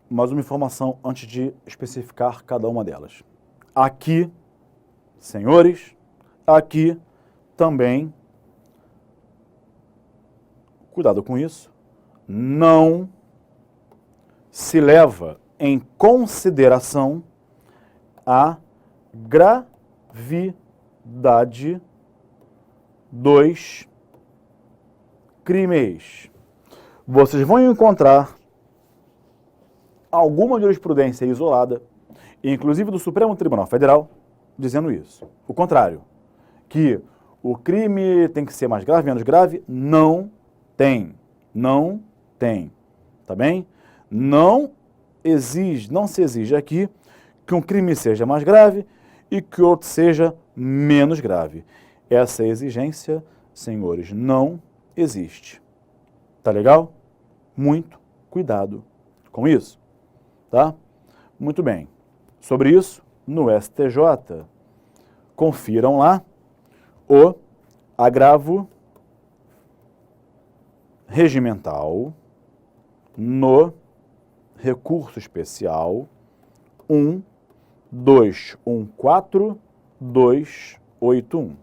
Mais uma informação antes de especificar cada uma delas. Aqui, senhores, aqui também, cuidado com isso, não se leva em consideração a gravidade dos crimes. Vocês vão encontrar alguma jurisprudência isolada, inclusive do Supremo Tribunal Federal, dizendo isso. O contrário, que o crime tem que ser mais grave, menos grave, não tem. Não tem. Tá bem? Não se exige aqui que um crime seja mais grave e que o outro seja menos grave. Essa exigência, senhores, não existe. Tá legal? Muito cuidado com isso, tá? Muito bem. Sobre isso, no STJ, confiram lá o agravo regimental no recurso especial 1214281,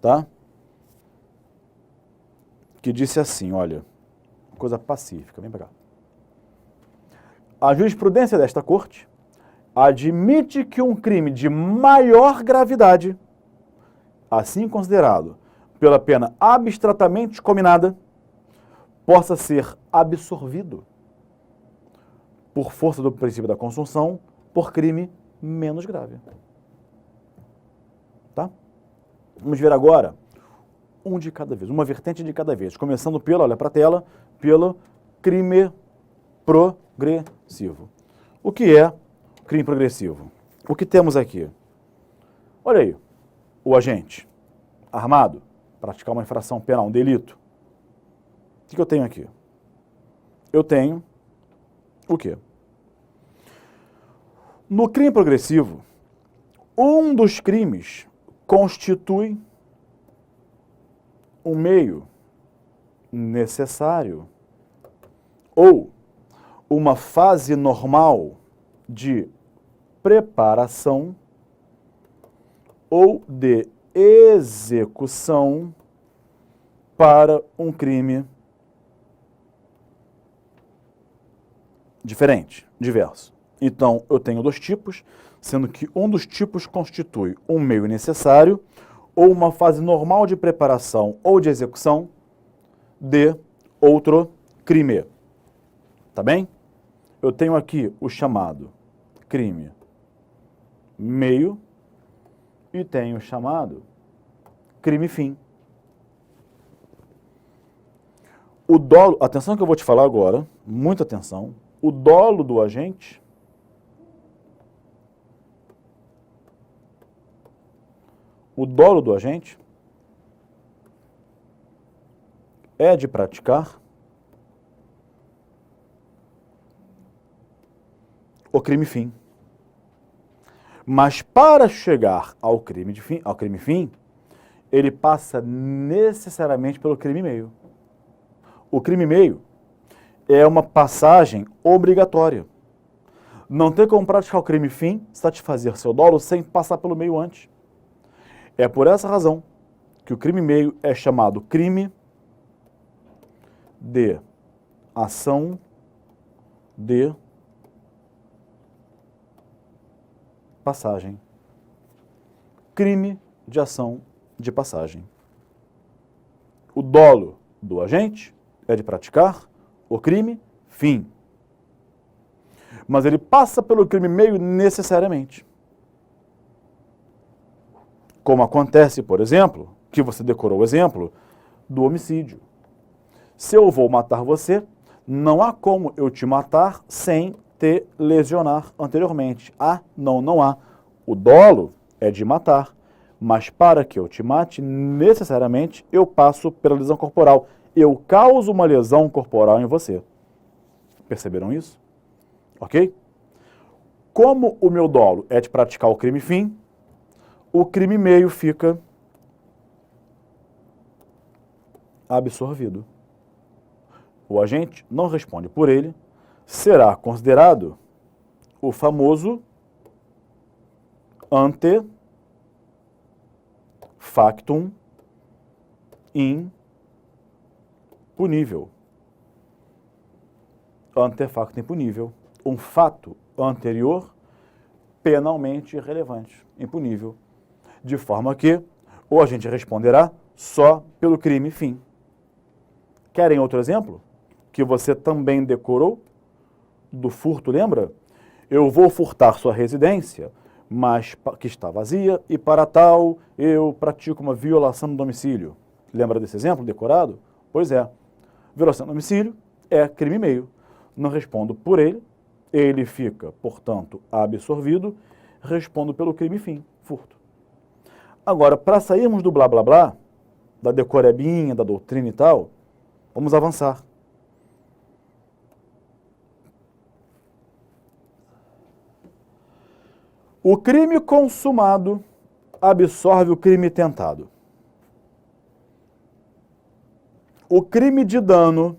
tá? Que disse assim, olha, coisa pacífica, vem para cá. A jurisprudência desta corte admite que um crime de maior gravidade, assim considerado pela pena abstratamente cominada, possa ser absorvido por força do princípio da consunção por crime menos grave. Tá? Vamos ver agora um de cada vez, uma vertente de cada vez, começando pelo, olha para a tela, pelo crime progressivo. O que é crime progressivo? O que temos aqui? Olha aí, o agente armado, praticar uma infração penal, um delito. O que eu tenho aqui? Eu tenho o quê? No crime progressivo, um dos crimes constitui um meio necessário ou uma fase normal de preparação ou de execução para um crime diferente, diverso. Então, eu tenho dois tipos, sendo que um dos tipos constitui um meio necessário ou uma fase normal de preparação ou de execução de outro crime. Tá bem? Eu tenho aqui o chamado crime meio e tenho o chamado crime fim. O dolo, atenção que eu vou te falar agora, muita atenção, o dolo do agente é de praticar o crime fim. Mas para chegar ao crime fim, ele passa necessariamente pelo crime meio. O crime meio é uma passagem obrigatória. Não tem como praticar o crime fim, satisfazer seu dolo sem passar pelo meio antes. É por essa razão que o crime meio é chamado crime de ação de passagem. Crime de ação de passagem. O dolo do agente é de praticar o crime fim. Mas ele passa pelo crime meio necessariamente. Como acontece, por exemplo, que você decorou o exemplo do homicídio. Se eu vou matar você, não há como eu te matar sem te lesionar anteriormente. Não há. O dolo é de matar, mas para que eu te mate, necessariamente eu passo pela lesão corporal. eu causo uma lesão corporal em você. Perceberam isso? Ok? Como o meu dolo é de praticar o crime fim, o crime meio fica absorvido. O agente não responde por ele, será considerado o famoso ante factum impunível. Ante factum impunível. Um fato anterior penalmente irrelevante, impunível. De forma que o agente responderá só pelo crime fim. Querem outro exemplo? Que você também decorou? Do furto, lembra? Eu vou furtar sua residência, mas que está vazia, e para tal eu pratico uma violação do domicílio. Lembra desse exemplo decorado? Pois é. Violação do domicílio é crime meio. Não respondo por ele, ele fica, portanto, absorvido, respondo pelo crime fim, furto. Agora, para sairmos do blá blá blá, da decorebinha, da doutrina e tal, vamos avançar. O crime consumado absorve o crime tentado. O crime de dano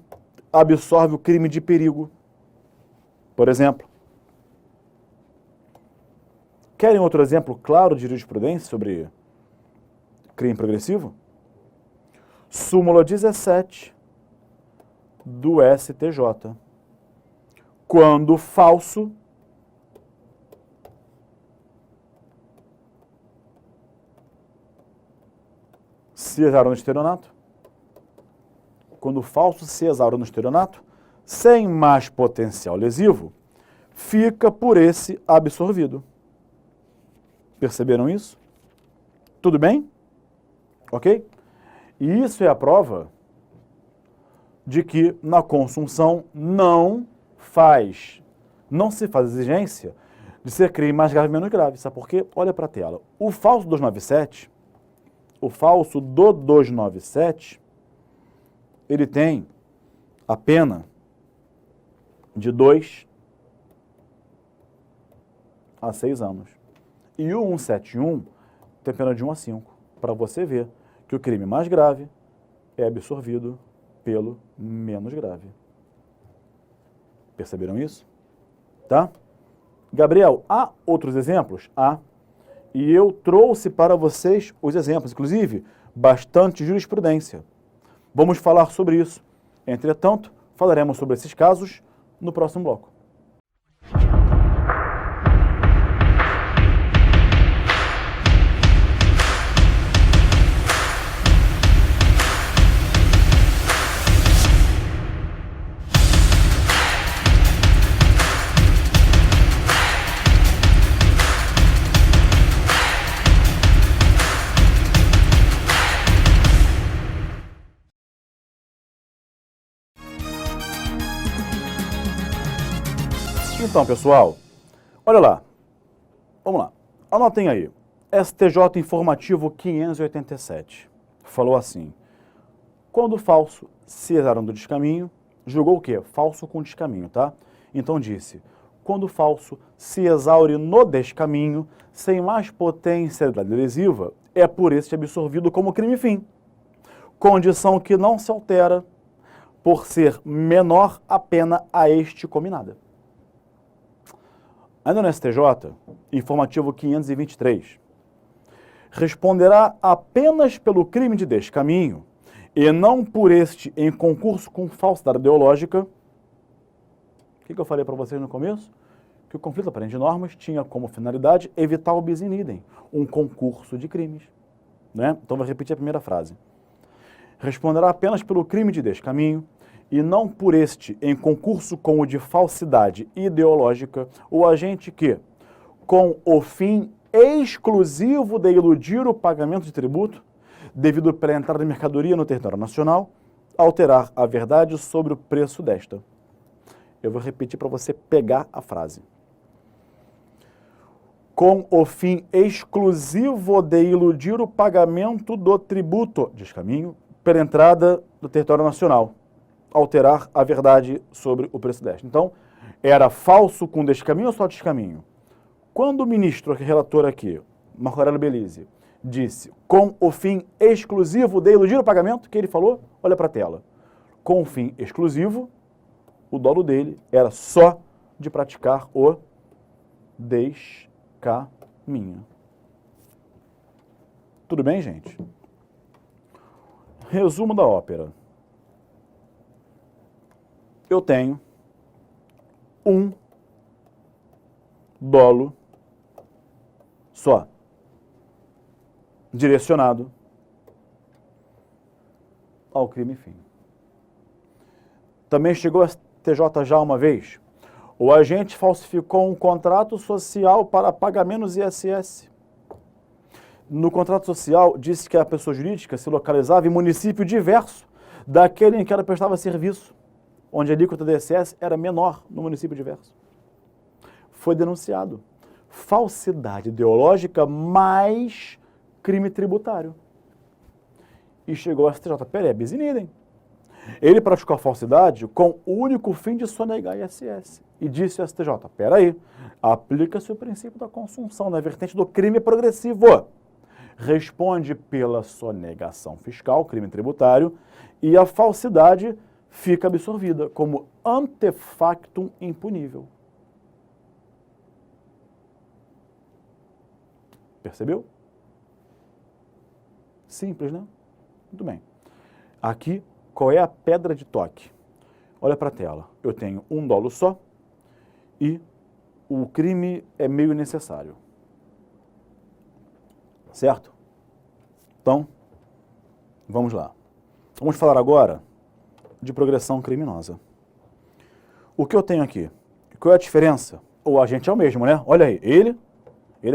absorve o crime de perigo. Por exemplo. Querem outro exemplo claro de jurisprudência sobre crime progressivo? Súmula 17 do STJ. Quando falso se exaure no estelionato, quando o falso se exaure no estelionato, sem mais potencial lesivo, fica por esse absorvido. Perceberam isso? Tudo bem? Ok? E isso é a prova de que na consunção não se faz exigência de ser crime mais grave ou menos grave. Sabe por quê? Olha para a tela. O falso do 297, ele tem a pena de 2 a 6 anos. E o 171 tem pena de 1 a 5, para você ver que o crime mais grave é absorvido pelo menos grave. Perceberam isso? Tá? Gabriel, há outros exemplos? Há. E eu trouxe para vocês os exemplos, inclusive, bastante jurisprudência. Vamos falar sobre isso. Entretanto, falaremos sobre esses casos no próximo bloco. Então, pessoal, olha lá, vamos lá, anotem aí, STJ Informativo 587, falou assim, quando falso se exaure do descaminho, julgou o quê? Falso com descaminho, tá? Então disse, quando falso se exaure no descaminho, sem mais potencialidade lesiva, é por este absorvido como crime fim, condição que não se altera por ser menor a pena a este combinada. Ainda no STJ, Informativo 523, responderá apenas pelo crime de descaminho e não por este em concurso com falsidade ideológica. O que eu falei para vocês no começo? Que o conflito aparente de normas tinha como finalidade evitar o bis in idem, um concurso de crimes. Né? Então, vou repetir a primeira frase. Responderá apenas pelo crime de descaminho e não por este em concurso com o de falsidade ideológica, o agente que, com o fim exclusivo de iludir o pagamento de tributo, devido pela entrada de mercadoria no território nacional, alterar a verdade sobre o preço desta. Eu vou repetir para você pegar a frase. Com o fim exclusivo de iludir o pagamento do tributo, descaminho, pela entrada do território nacional, alterar a verdade sobre o preço deste. Então, era falso com descaminho ou só descaminho? Quando o ministro, relator aqui, Marco Aurélio Belize, disse com o fim exclusivo de iludir o pagamento, que ele falou, olha para a tela, com o fim exclusivo, o dolo dele era só de praticar o descaminho. Tudo bem, gente? Resumo da ópera. Eu tenho um dolo só, direcionado ao crime fim. Também chegou a STJ já uma vez. O agente falsificou um contrato social para pagar menos ISS. No contrato social, disse que a pessoa jurídica se localizava em município diverso daquele em que ela prestava serviço, onde a alíquota do ISS era menor no município diverso. Foi denunciado. Falsidade ideológica mais crime tributário. E chegou ao STJ. Peraí, bis in idem. Ele praticou a falsidade com o único fim de sonegar ISS. E disse ao STJ, peraí, aplica-se o princípio da consunção na vertente do crime progressivo. Responde pela sonegação fiscal, crime tributário, e a falsidade fica absorvida como antefactum impunível. Percebeu? Simples, né? Muito bem. Aqui, qual é a pedra de toque? Olha para a tela. Eu tenho um dolo só e o crime é meio necessário. Certo? Então, vamos lá. Vamos falar agora de progressão criminosa. O que eu tenho aqui? Qual é a diferença? O agente é o mesmo, né? Olha aí, ele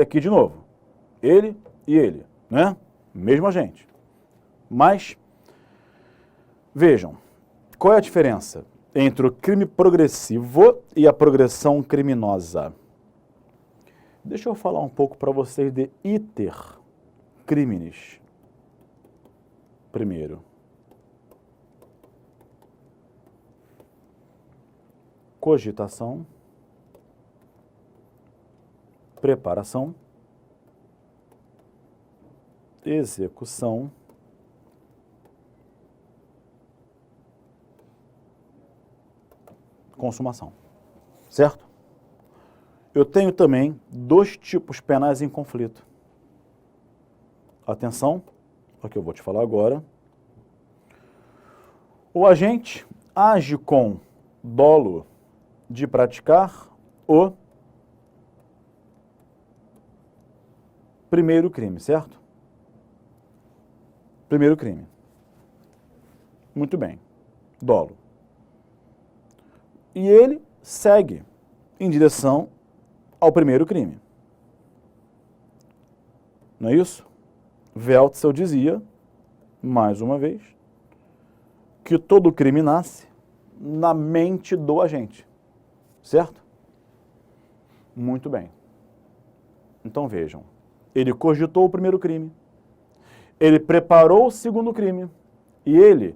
aqui de novo. Ele e ele, né? Mesmo agente. Mas, vejam, qual é a diferença entre o crime progressivo e a progressão criminosa? Deixa eu falar um pouco para vocês de iter criminis. Primeiro, cogitação, preparação, execução, consumação. Certo? Eu tenho também dois tipos penais em conflito. Atenção, o que eu vou te falar agora. O agente age com dolo de praticar o primeiro crime, certo? Primeiro crime. Muito bem. Dolo. E ele segue em direção ao primeiro crime. Não é isso? Weltzel dizia, mais uma vez, que todo crime nasce na mente do agente. Certo? Muito bem. Então vejam, ele cogitou o primeiro crime, ele preparou o segundo crime e ele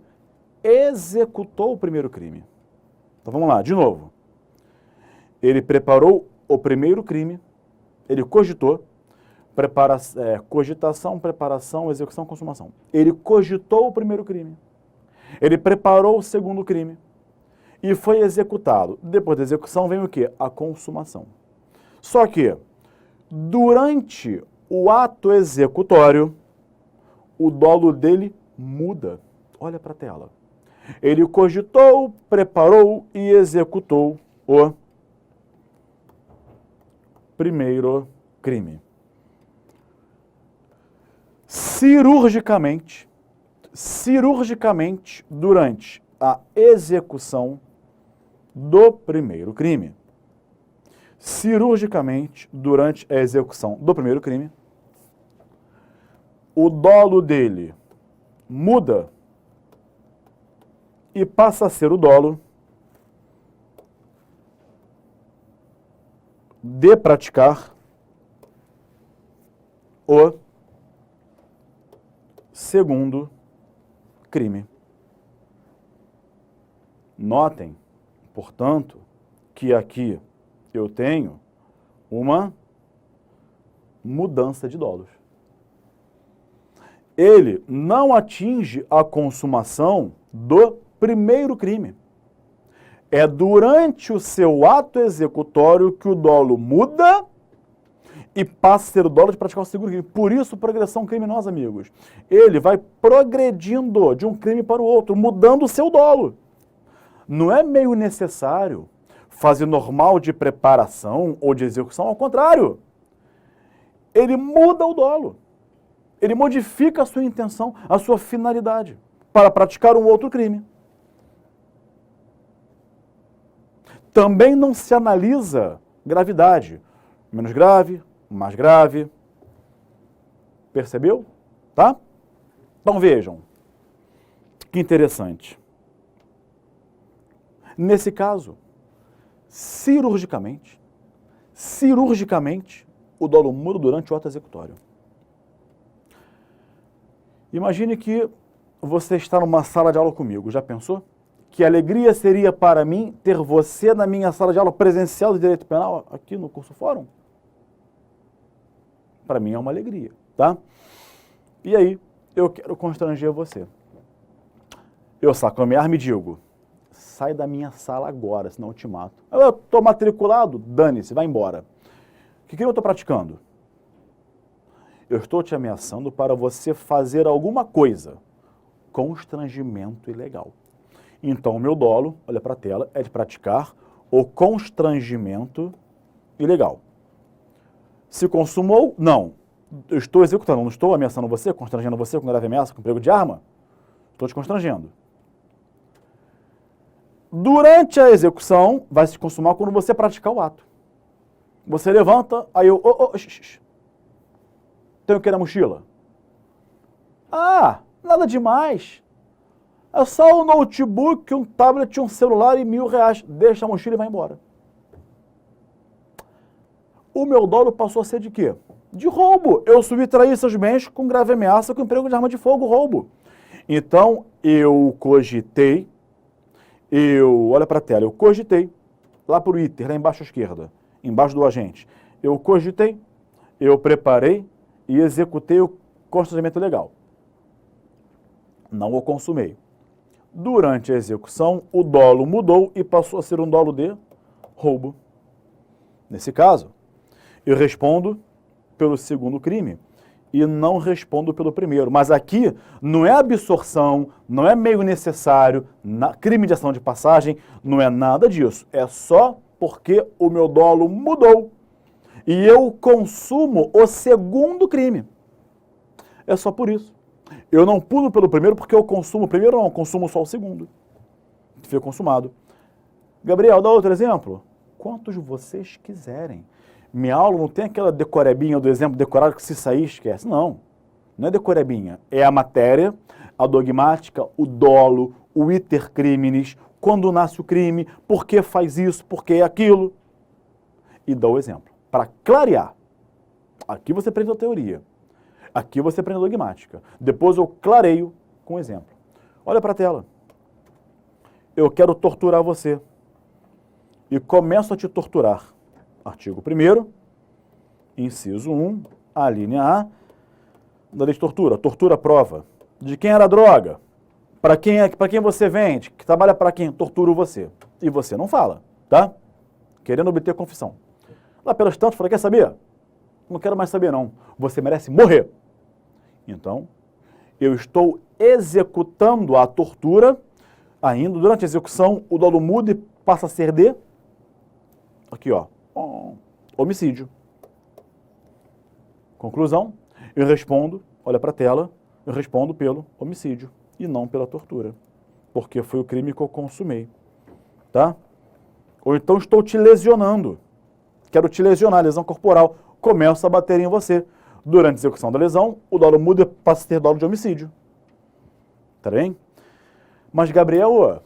executou o primeiro crime. Então vamos lá, de novo. Ele preparou o primeiro crime, ele cogitou, cogitação, preparação, execução, consumação. Ele cogitou o primeiro crime, ele preparou o segundo crime e foi executado. Depois da execução vem o quê? A consumação. Só que, durante o ato executório, o dolo dele muda. Olha para a tela. Ele cogitou, preparou e executou o primeiro crime. Cirurgicamente, durante a execução do primeiro crime. Cirurgicamente, durante a execução do primeiro crime, o dolo dele muda e passa a ser o dolo de praticar o segundo crime. Notem, portanto, que aqui eu tenho uma mudança de dolos. Ele não atinge a consumação do primeiro crime. É durante o seu ato executório que o dolo muda e passa a ser o dolo de praticar o segundo crime. Por isso, progressão criminosa, amigos. Ele vai progredindo de um crime para o outro, mudando o seu dolo. Não é meio necessário fase normal de preparação ou de execução, ao contrário. Ele muda o dolo. Ele modifica a sua intenção, a sua finalidade, para praticar um outro crime. Também não se analisa gravidade. Menos grave, mais grave. Percebeu? Tá? Então vejam. Que interessante. Nesse caso, cirurgicamente, o dolo muda durante o ato executório. Imagine que você está numa sala de aula comigo. Já pensou? Que alegria seria para mim ter você na minha sala de aula presencial de Direito Penal aqui no curso Fórum? Para mim é uma alegria, tá? E aí, eu quero constranger você. Eu saco a minha arma e digo, sai da minha sala agora, senão eu te mato. Eu estou matriculado? Dane-se, vai embora. Que crime eu estou praticando? Eu estou te ameaçando para você fazer alguma coisa. Constrangimento ilegal. Então, o meu dolo, olha para a tela, é de praticar o constrangimento ilegal. Se consumou? Não. Eu estou executando, não estou ameaçando você, constrangendo você com grave ameaça, com emprego de arma? Estou te constrangendo. Durante a execução, vai se consumar quando você praticar o ato. Você levanta, aí eu... Tenho que ir na mochila? Ah, nada demais. É só um notebook, um tablet, um celular e R$1.000. Deixa a mochila e vai embora. O meu dolo passou a ser de quê? De roubo. Eu subtraí seus bens com grave ameaça, com emprego de arma de fogo, roubo. Então, eu cogitei, olha para a tela, eu cogitei, lá para o ITER, lá embaixo à esquerda, embaixo do agente. Eu cogitei, eu preparei e executei o constrangimento legal. Não o consumei. Durante a execução, o dolo mudou e passou a ser um dolo de roubo. Nesse caso, eu respondo pelo segundo crime e não respondo pelo primeiro. Mas aqui não é absorção, não é meio necessário, crime de ação de passagem, não é nada disso. É só porque o meu dolo mudou e eu consumo o segundo crime. É só por isso. Eu não pulo pelo primeiro porque eu consumo o primeiro, não, eu consumo só o segundo. Fica consumado. Gabriel, dá outro exemplo? Quantos vocês quiserem. Minha aula não tem aquela decorebinha do exemplo decorado que se sair esquece. Não, não é decorebinha. É a matéria, a dogmática, o dolo, o iter criminis, quando nasce o crime, por que faz isso, por que aquilo. E dá o exemplo. Para clarear. Aqui você aprende a teoria. Aqui você aprende a dogmática. Depois eu clareio com um exemplo. Olha para a tela. Eu quero torturar você. E começo a te torturar. Artigo 1º, inciso 1, a linha A, da lei de tortura. Tortura prova. De quem era a droga? Para quem você vende? Que trabalha para quem? Torturo você. E você não fala, tá? Querendo obter confissão. Lá pelas tantas, falei, quer saber? Não quero mais saber, não. Você merece morrer. Então, eu estou executando a tortura, ainda durante a execução, o dolo muda e passa a ser de... Aqui, ó. Homicídio. Conclusão, eu respondo, olha para a tela, eu respondo pelo homicídio e não pela tortura, porque foi o crime que eu consumei, tá? Ou então estou te lesionando, quero te lesionar, lesão corporal, começo a bater em você. Durante a execução da lesão, o dolo muda e passa a ter dolo de homicídio. Tá bem? Mas, Gabriel,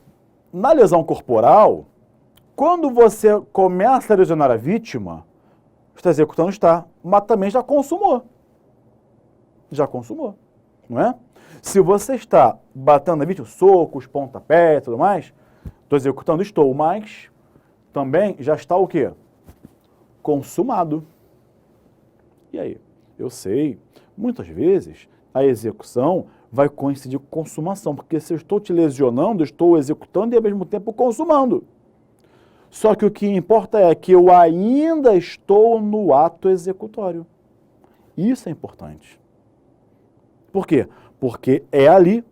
na lesão corporal, quando você começa a lesionar a vítima, está executando, mas também já consumou. Já consumou. não é? Se você está batendo na vítima, socos, pontapé e tudo mais, estou executando, estou, mas também já está o quê? Consumado. E aí? Eu sei, muitas vezes a execução vai coincidir com consumação, porque se eu estou te lesionando, estou executando e ao mesmo tempo consumando. Só que o que importa é que eu ainda estou no ato executório. Isso é importante. Por quê? Porque é ali,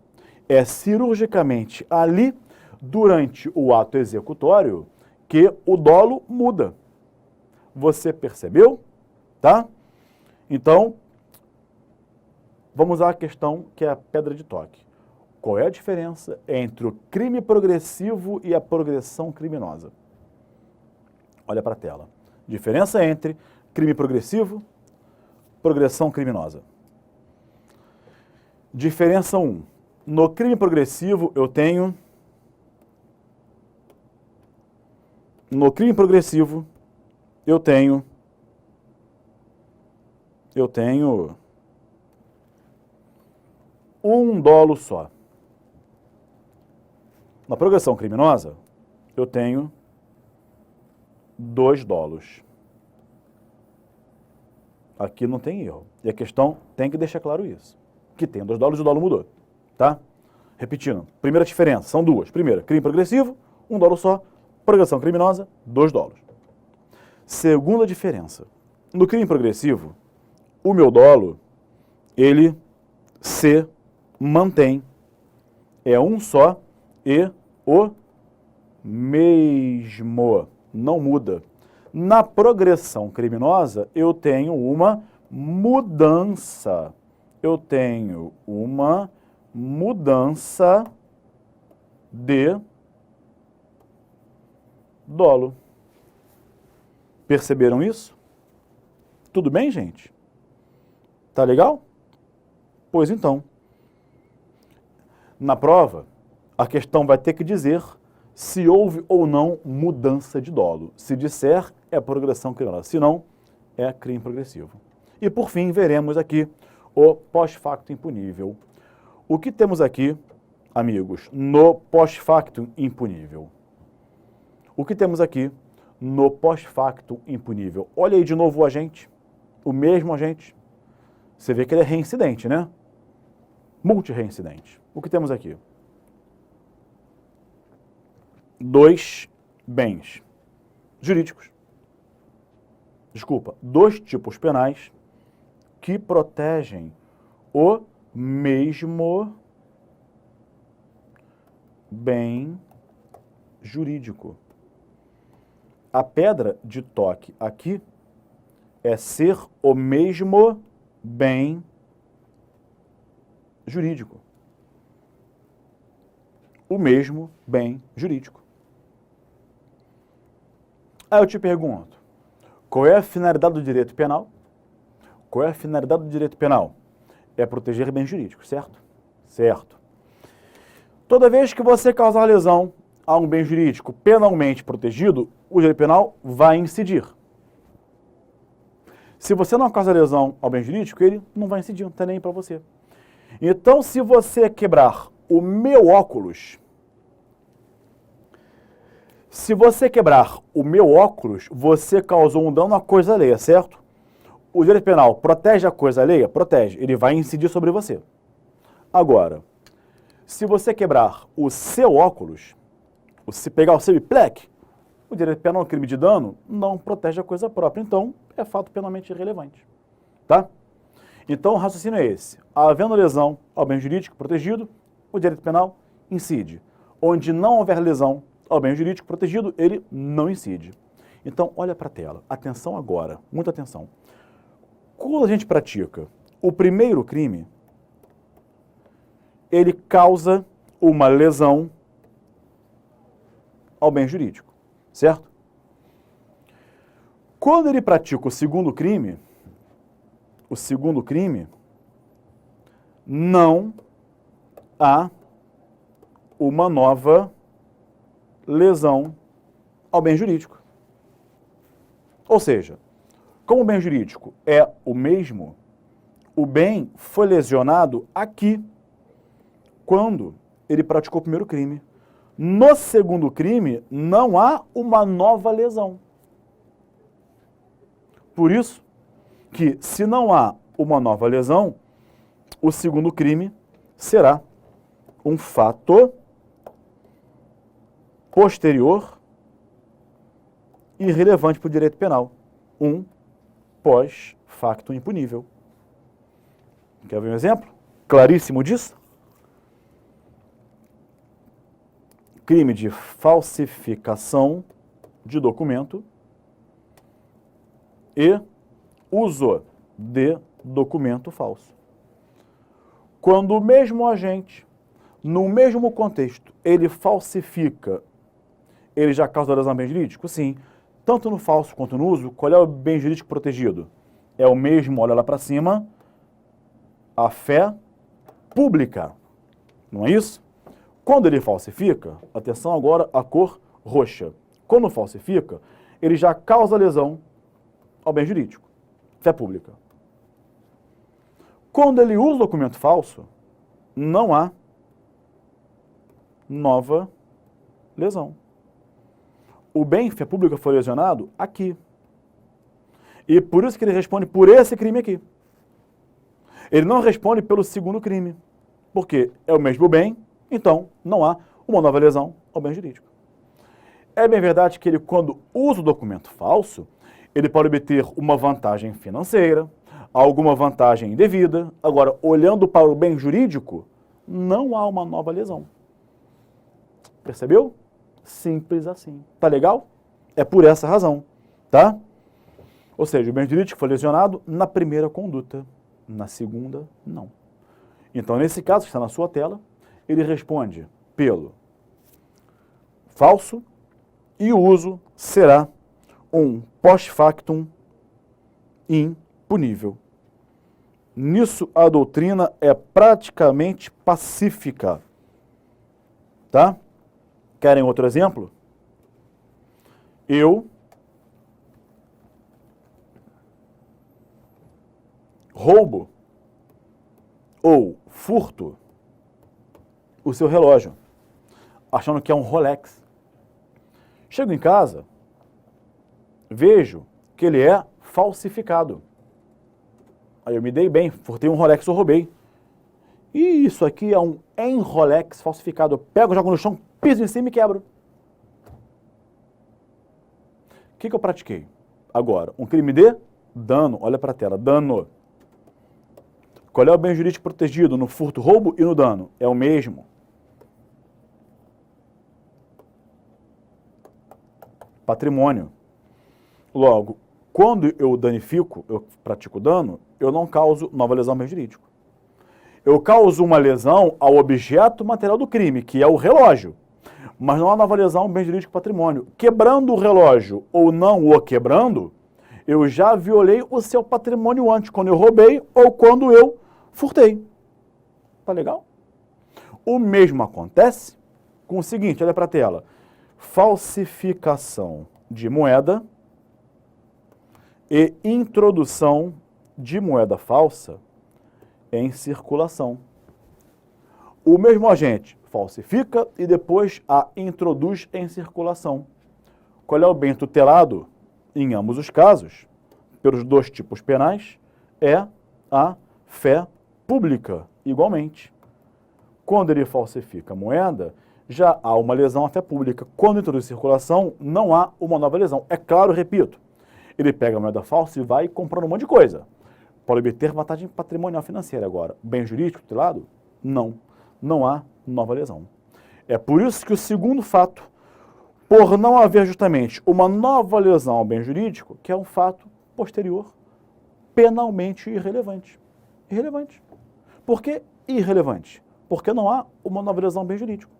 é cirurgicamente ali, durante o ato executório, que o dolo muda. Você percebeu? Tá? Então, vamos à questão que é a pedra de toque. Qual é a diferença entre o crime progressivo e a progressão criminosa? Olha para a tela. Diferença entre crime progressivo, progressão criminosa. Diferença 1. No crime progressivo, eu tenho... Eu tenho um dolo só. Na progressão criminosa, eu tenho 2 dolos. Aqui não tem erro. E a questão tem que deixar claro isso. Que tem 2 dolos e o dolo mudou. Tá? Repetindo. Primeira diferença, são 2. Primeira, crime progressivo, 1 dolo só. Progressão criminosa, 2 dolos. Segunda diferença. No crime progressivo, o meu dolo, ele se mantém. É um só e o mesmo. Não muda. Na progressão criminosa, eu tenho uma mudança. Eu tenho uma mudança de dolo. Perceberam isso? Tudo bem, gente? Tá legal? Pois então. Na prova, a questão vai ter que dizer se houve ou não mudança de dolo. Se disser, é progressão criminosa. Se não, é crime progressivo. E por fim, veremos aqui o pós-facto impunível. O que temos aqui, amigos, no pós-facto impunível? O que temos aqui no pós-facto impunível? Olha aí de novo o agente, o mesmo agente. Você vê que ele é reincidente, né? Multireincidente. O que temos aqui? 2 bens jurídicos. Desculpa, 2 tipos penais que protegem o mesmo bem jurídico. A pedra de toque aqui é ser o mesmo bem jurídico. O mesmo bem jurídico. Aí eu te pergunto, qual é a finalidade do direito penal? Qual é a finalidade do direito penal? É proteger bens jurídicos, certo? Certo. Toda vez que você causar lesão a um bem jurídico penalmente protegido, o direito penal vai incidir. Se você não causa lesão ao bem jurídico, ele não vai incidir, não tem nem para você. Então, se você quebrar o meu óculos, você causou um dano à coisa alheia, certo? O direito penal protege a coisa alheia? Protege. Ele vai incidir sobre você. Agora, se você quebrar o seu óculos, se pegar o seu IPLEC, o direito penal, crime de dano, não protege a coisa própria. Então, é fato penalmente irrelevante. Tá? Então, o raciocínio é esse. Havendo lesão ao bem jurídico protegido, o direito penal incide. Onde não houver lesão ao bem jurídico protegido, ele não incide. Então, olha para a tela. Atenção agora, muita atenção. Quando a gente pratica o primeiro crime, ele causa uma lesão ao bem jurídico, certo? Quando ele pratica o segundo crime, não há uma nova lesão ao bem jurídico. Ou seja, como o bem jurídico é o mesmo, o bem foi lesionado aqui, quando ele praticou o primeiro crime. No segundo crime, não há uma nova lesão. Por isso que, se não há uma nova lesão, o segundo crime será um fato posterior irrelevante para o direito penal. Um pós-facto impunível. Quer ver um exemplo claríssimo disso? Crime de falsificação de documento e uso de documento falso. Quando o mesmo agente, no mesmo contexto, ele falsifica, ele já causa lesão ao bem jurídico? Sim. Tanto no falso quanto no uso, qual é o bem jurídico protegido? É o mesmo, olha lá para cima, a fé pública. Não é isso? Quando ele falsifica, atenção agora à cor roxa. Quando falsifica, ele já causa lesão ao bem jurídico, fé pública. Quando ele usa o documento falso, não há nova lesão. O bem, fé pública, foi lesionado aqui. E por isso que ele responde por esse crime aqui. Ele não responde pelo segundo crime, porque é o mesmo bem, então não há uma nova lesão ao bem jurídico. É bem verdade que ele, quando usa o documento falso, ele pode obter uma vantagem financeira, alguma vantagem indevida. Agora, olhando para o bem jurídico, não há uma nova lesão. Percebeu? Simples assim. Tá legal? É por essa razão, tá? Ou seja, o bem jurídico foi lesionado na primeira conduta, na segunda, não. Então, nesse caso, que está na sua tela, ele responde pelo falso e o uso será um post-factum impunível. Nisso, a doutrina é praticamente pacífica, tá? Querem outro exemplo? Eu roubo ou furto o seu relógio, achando que é um Rolex. Chego em casa, vejo que ele é falsificado. Aí eu me dei bem, furtei um Rolex, eu roubei. E isso aqui é um Rolex falsificado. Eu pego, jogo no chão, piso em cima e quebro. O que eu pratiquei? Agora, um crime de dano. Olha para a tela, dano. Qual é o bem jurídico protegido no furto, roubo e no dano? É o mesmo. Patrimônio. Logo, quando eu danifico, eu pratico dano, eu não causo nova lesão ao bem jurídico. Eu causo uma lesão ao objeto material do crime, que é o relógio, mas não há nova lesão ao bem jurídico patrimônio. Quebrando o relógio ou não o quebrando, eu já violei o seu patrimônio antes, quando eu roubei ou quando eu furtei. Tá legal? O mesmo acontece com o seguinte, olha para a tela. Falsificação de moeda e introdução de moeda falsa em circulação. O mesmo agente falsifica e depois a introduz em circulação. Qual é o bem tutelado? Em ambos os casos, pelos dois tipos penais, é a fé pública, igualmente. Quando ele falsifica a moeda, já há uma lesão à fé pública. Quando introduz em circulação, não há uma nova lesão. É claro, repito, ele pega a moeda falsa e vai comprando um monte de coisa. Pode obter vantagem patrimonial financeira. Agora, bem jurídico tutelado? Não. Não há nova lesão. É por isso que o segundo fato, por não haver justamente uma nova lesão ao bem jurídico, que é um fato posterior, penalmente irrelevante. Irrelevante. Por que irrelevante? Porque não há uma nova lesão ao bem jurídico.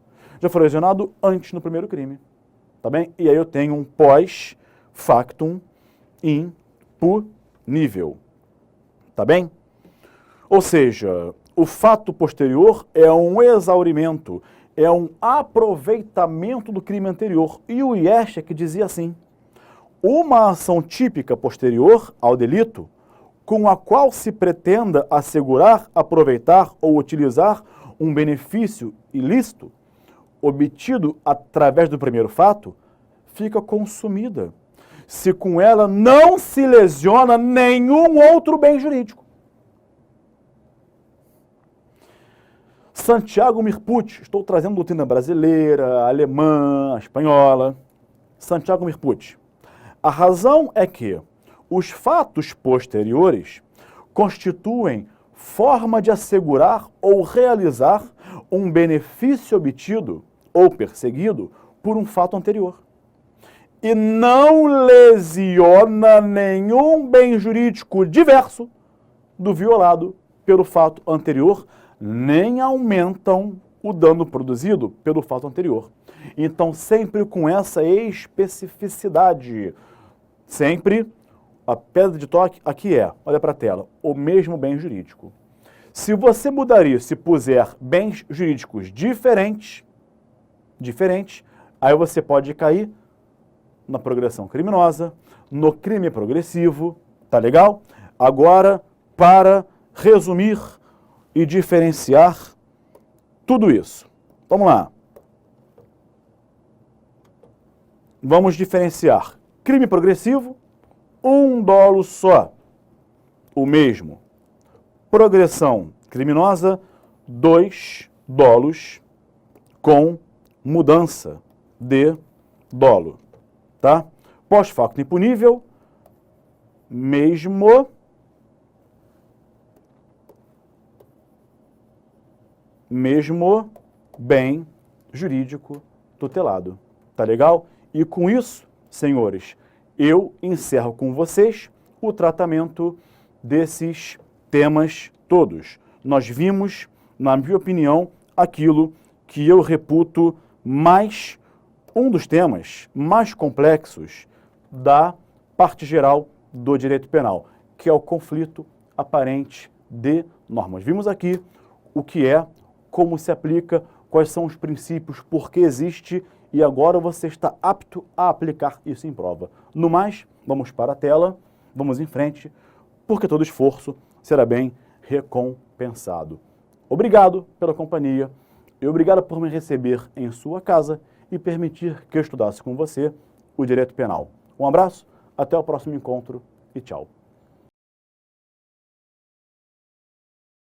Já foi lesionado antes no primeiro crime. Tá bem? E aí eu tenho um pós-factum impunível. Tá bem? Ou seja, o fato posterior é um exaurimento, é um aproveitamento do crime anterior. E o Yeshek dizia assim, uma ação típica posterior ao delito com a qual se pretenda assegurar, aproveitar ou utilizar um benefício ilícito obtido através do primeiro fato, fica consumida, se com ela não se lesiona nenhum outro bem jurídico. Santiago Mirpucci, estou trazendo doutrina brasileira, alemã, espanhola. Santiago Mirpucci. A razão é que os fatos posteriores constituem forma de assegurar ou realizar um benefício obtido ou perseguido por um fato anterior. E não lesiona nenhum bem jurídico diverso do violado pelo fato anterior, nem aumentam o dano produzido pelo fato anterior. Então, sempre com essa especificidade, sempre a pedra de toque aqui é, olha para a tela, o mesmo bem jurídico. Se você mudar isso e puser bens jurídicos diferentes, aí você pode cair na progressão criminosa, no crime progressivo, tá legal? Agora, para resumir e diferenciar tudo isso. Vamos lá. Vamos diferenciar crime progressivo, um dolo só, o mesmo. Progressão criminosa, 2 dolos com mudança de dolo, tá? Pós-facto impunível, mesmo bem jurídico tutelado, tá legal? E com isso, senhores, eu encerro com vocês o tratamento desses temas todos. Nós vimos, na minha opinião, aquilo que eu reputo mais um dos temas mais complexos da parte geral do direito penal, que é o conflito aparente de normas. Vimos aqui o que é, como se aplica, quais são os princípios, por que existe, e agora você está apto a aplicar isso em prova. No mais, vamos para a tela, vamos em frente, porque todo esforço será bem recompensado. Obrigado pela companhia e obrigado por me receber em sua casa e permitir que eu estudasse com você o direito penal. Um abraço, até o próximo encontro e tchau.